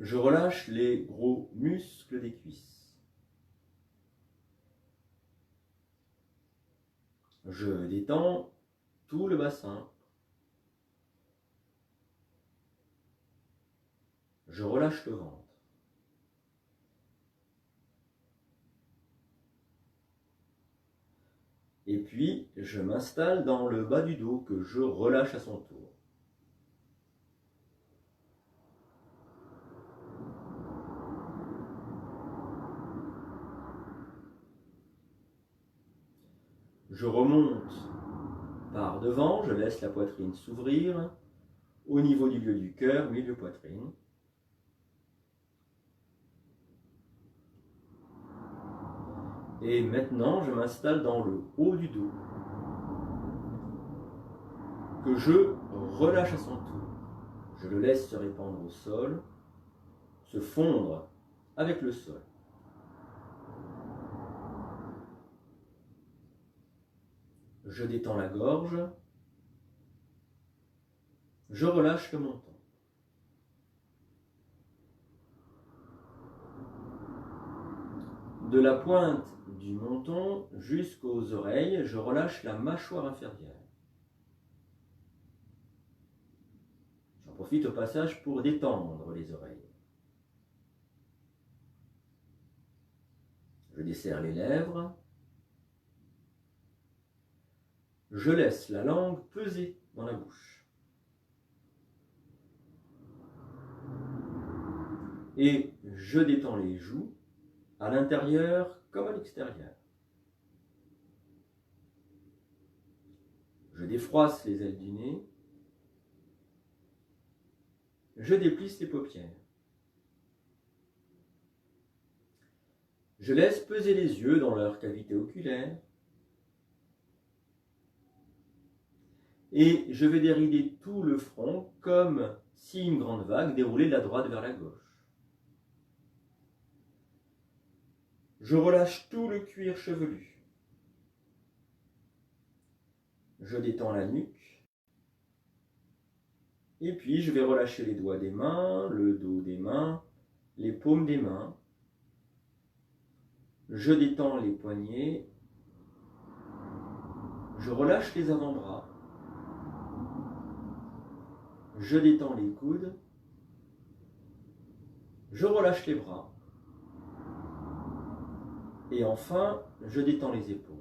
Je relâche les gros muscles des cuisses. Je détends tout le bassin. Je relâche le ventre. Et puis, je m'installe dans le bas du dos que je relâche à son tour. Je remonte par devant, je laisse la poitrine s'ouvrir au niveau du lieu du cœur, milieu poitrine. Et maintenant, je m'installe dans le haut du dos que je relâche à son tour. Je le laisse se répandre au sol, se fondre avec le sol. Je détends la gorge, je relâche le menton. De la pointe du menton jusqu'aux oreilles, je relâche la mâchoire inférieure. J'en profite au passage pour détendre les oreilles. Je desserre les lèvres. Je laisse la langue peser dans la bouche. Et je détends les joues, à l'intérieur comme à l'extérieur. Je défroisse les ailes du nez. Je déplisse les paupières. Je laisse peser les yeux dans leur cavité oculaire. Et je vais dérider tout le front comme si une grande vague déroulait de la droite vers la gauche. Je relâche tout le cuir chevelu. Je détends la nuque. Et puis je vais relâcher les doigts des mains, le dos des mains, les paumes des mains. Je détends les poignets. Je relâche les avant-bras. Je détends les coudes. Je relâche les bras. Et enfin, je détends les épaules.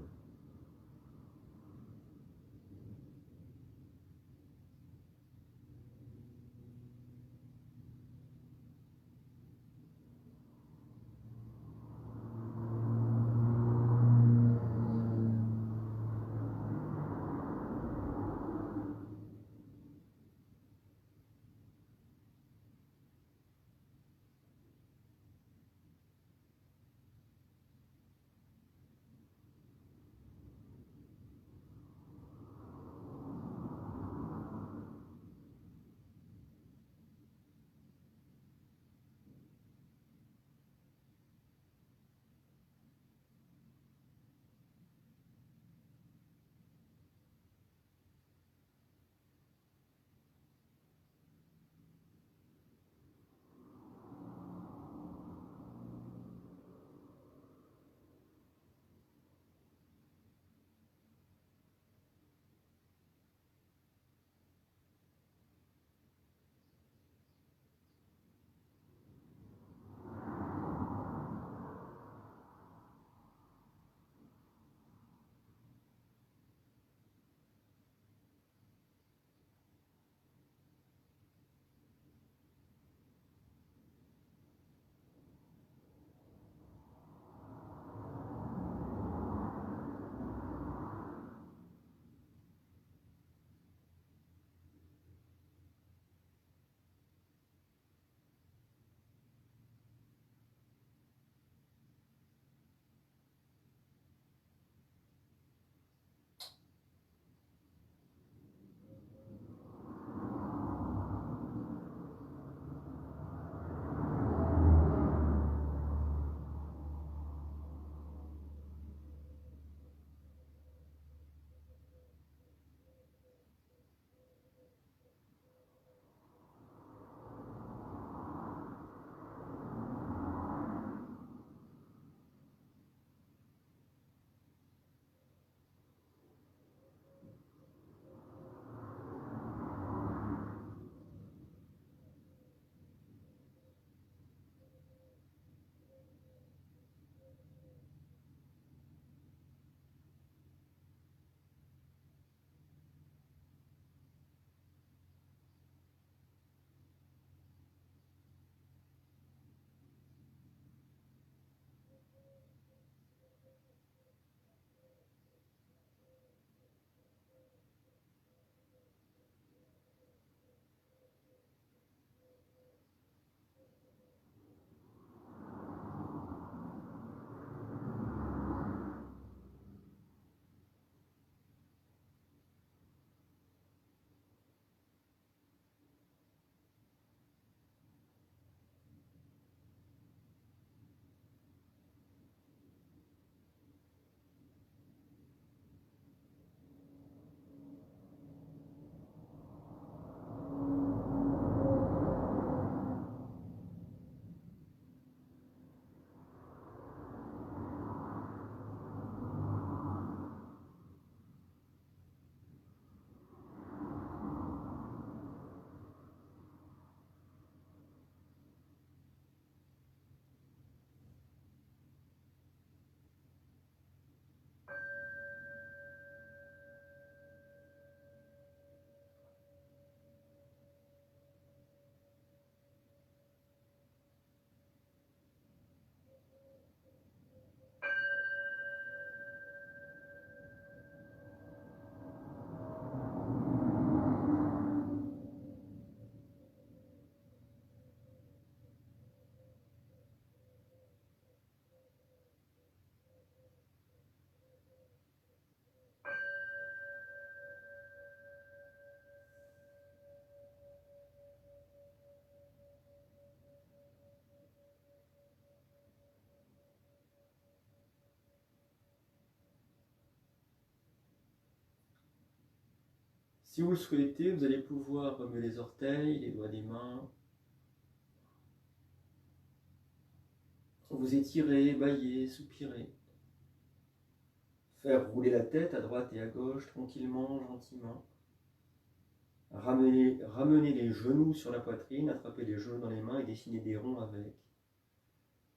Si vous le souhaitez, vous allez pouvoir remuer les orteils, les doigts des mains, vous étirer, bâiller, soupirer, faire rouler la tête à droite et à gauche tranquillement, gentiment. Ramener les genoux sur la poitrine, attraper les genoux dans les mains et dessiner des ronds avec,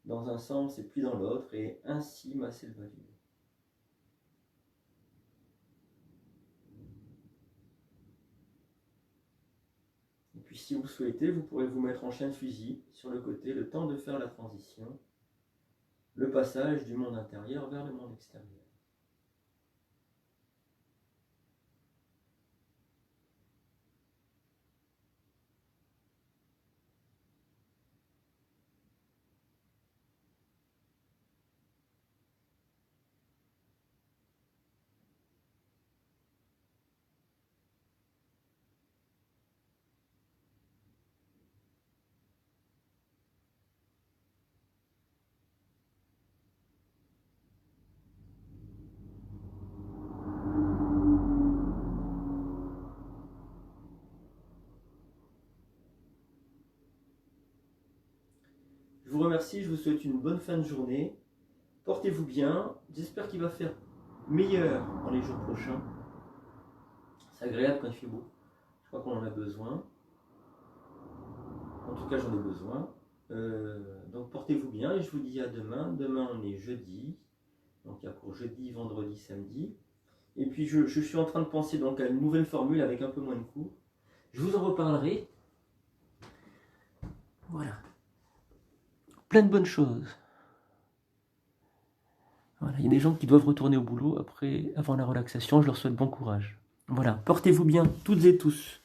dans un sens et puis dans l'autre, et ainsi masser le valgus. Et puis si vous le souhaitez, vous pourrez vous mettre en chien de fusil sur le côté, le temps de faire la transition, le passage du monde intérieur vers le monde extérieur. Je vous remercie, je vous souhaite une bonne fin de journée. Portez-vous bien, j'espère qu'il va faire meilleur dans les jours prochains. C'est agréable quand il fait beau, je crois qu'on en a besoin. En tout cas, j'en ai besoin. Donc portez-vous bien et je vous dis à demain. Demain, on est jeudi. Donc il y a pour jeudi, vendredi, samedi. Et puis je suis en train de penser donc à une nouvelle formule avec un peu moins de cours. Je vous en reparlerai. Voilà. Plein de bonnes choses. Voilà. Il y a des gens qui doivent retourner au boulot avant la relaxation. Je leur souhaite bon courage. Voilà. Portez-vous bien, toutes et tous.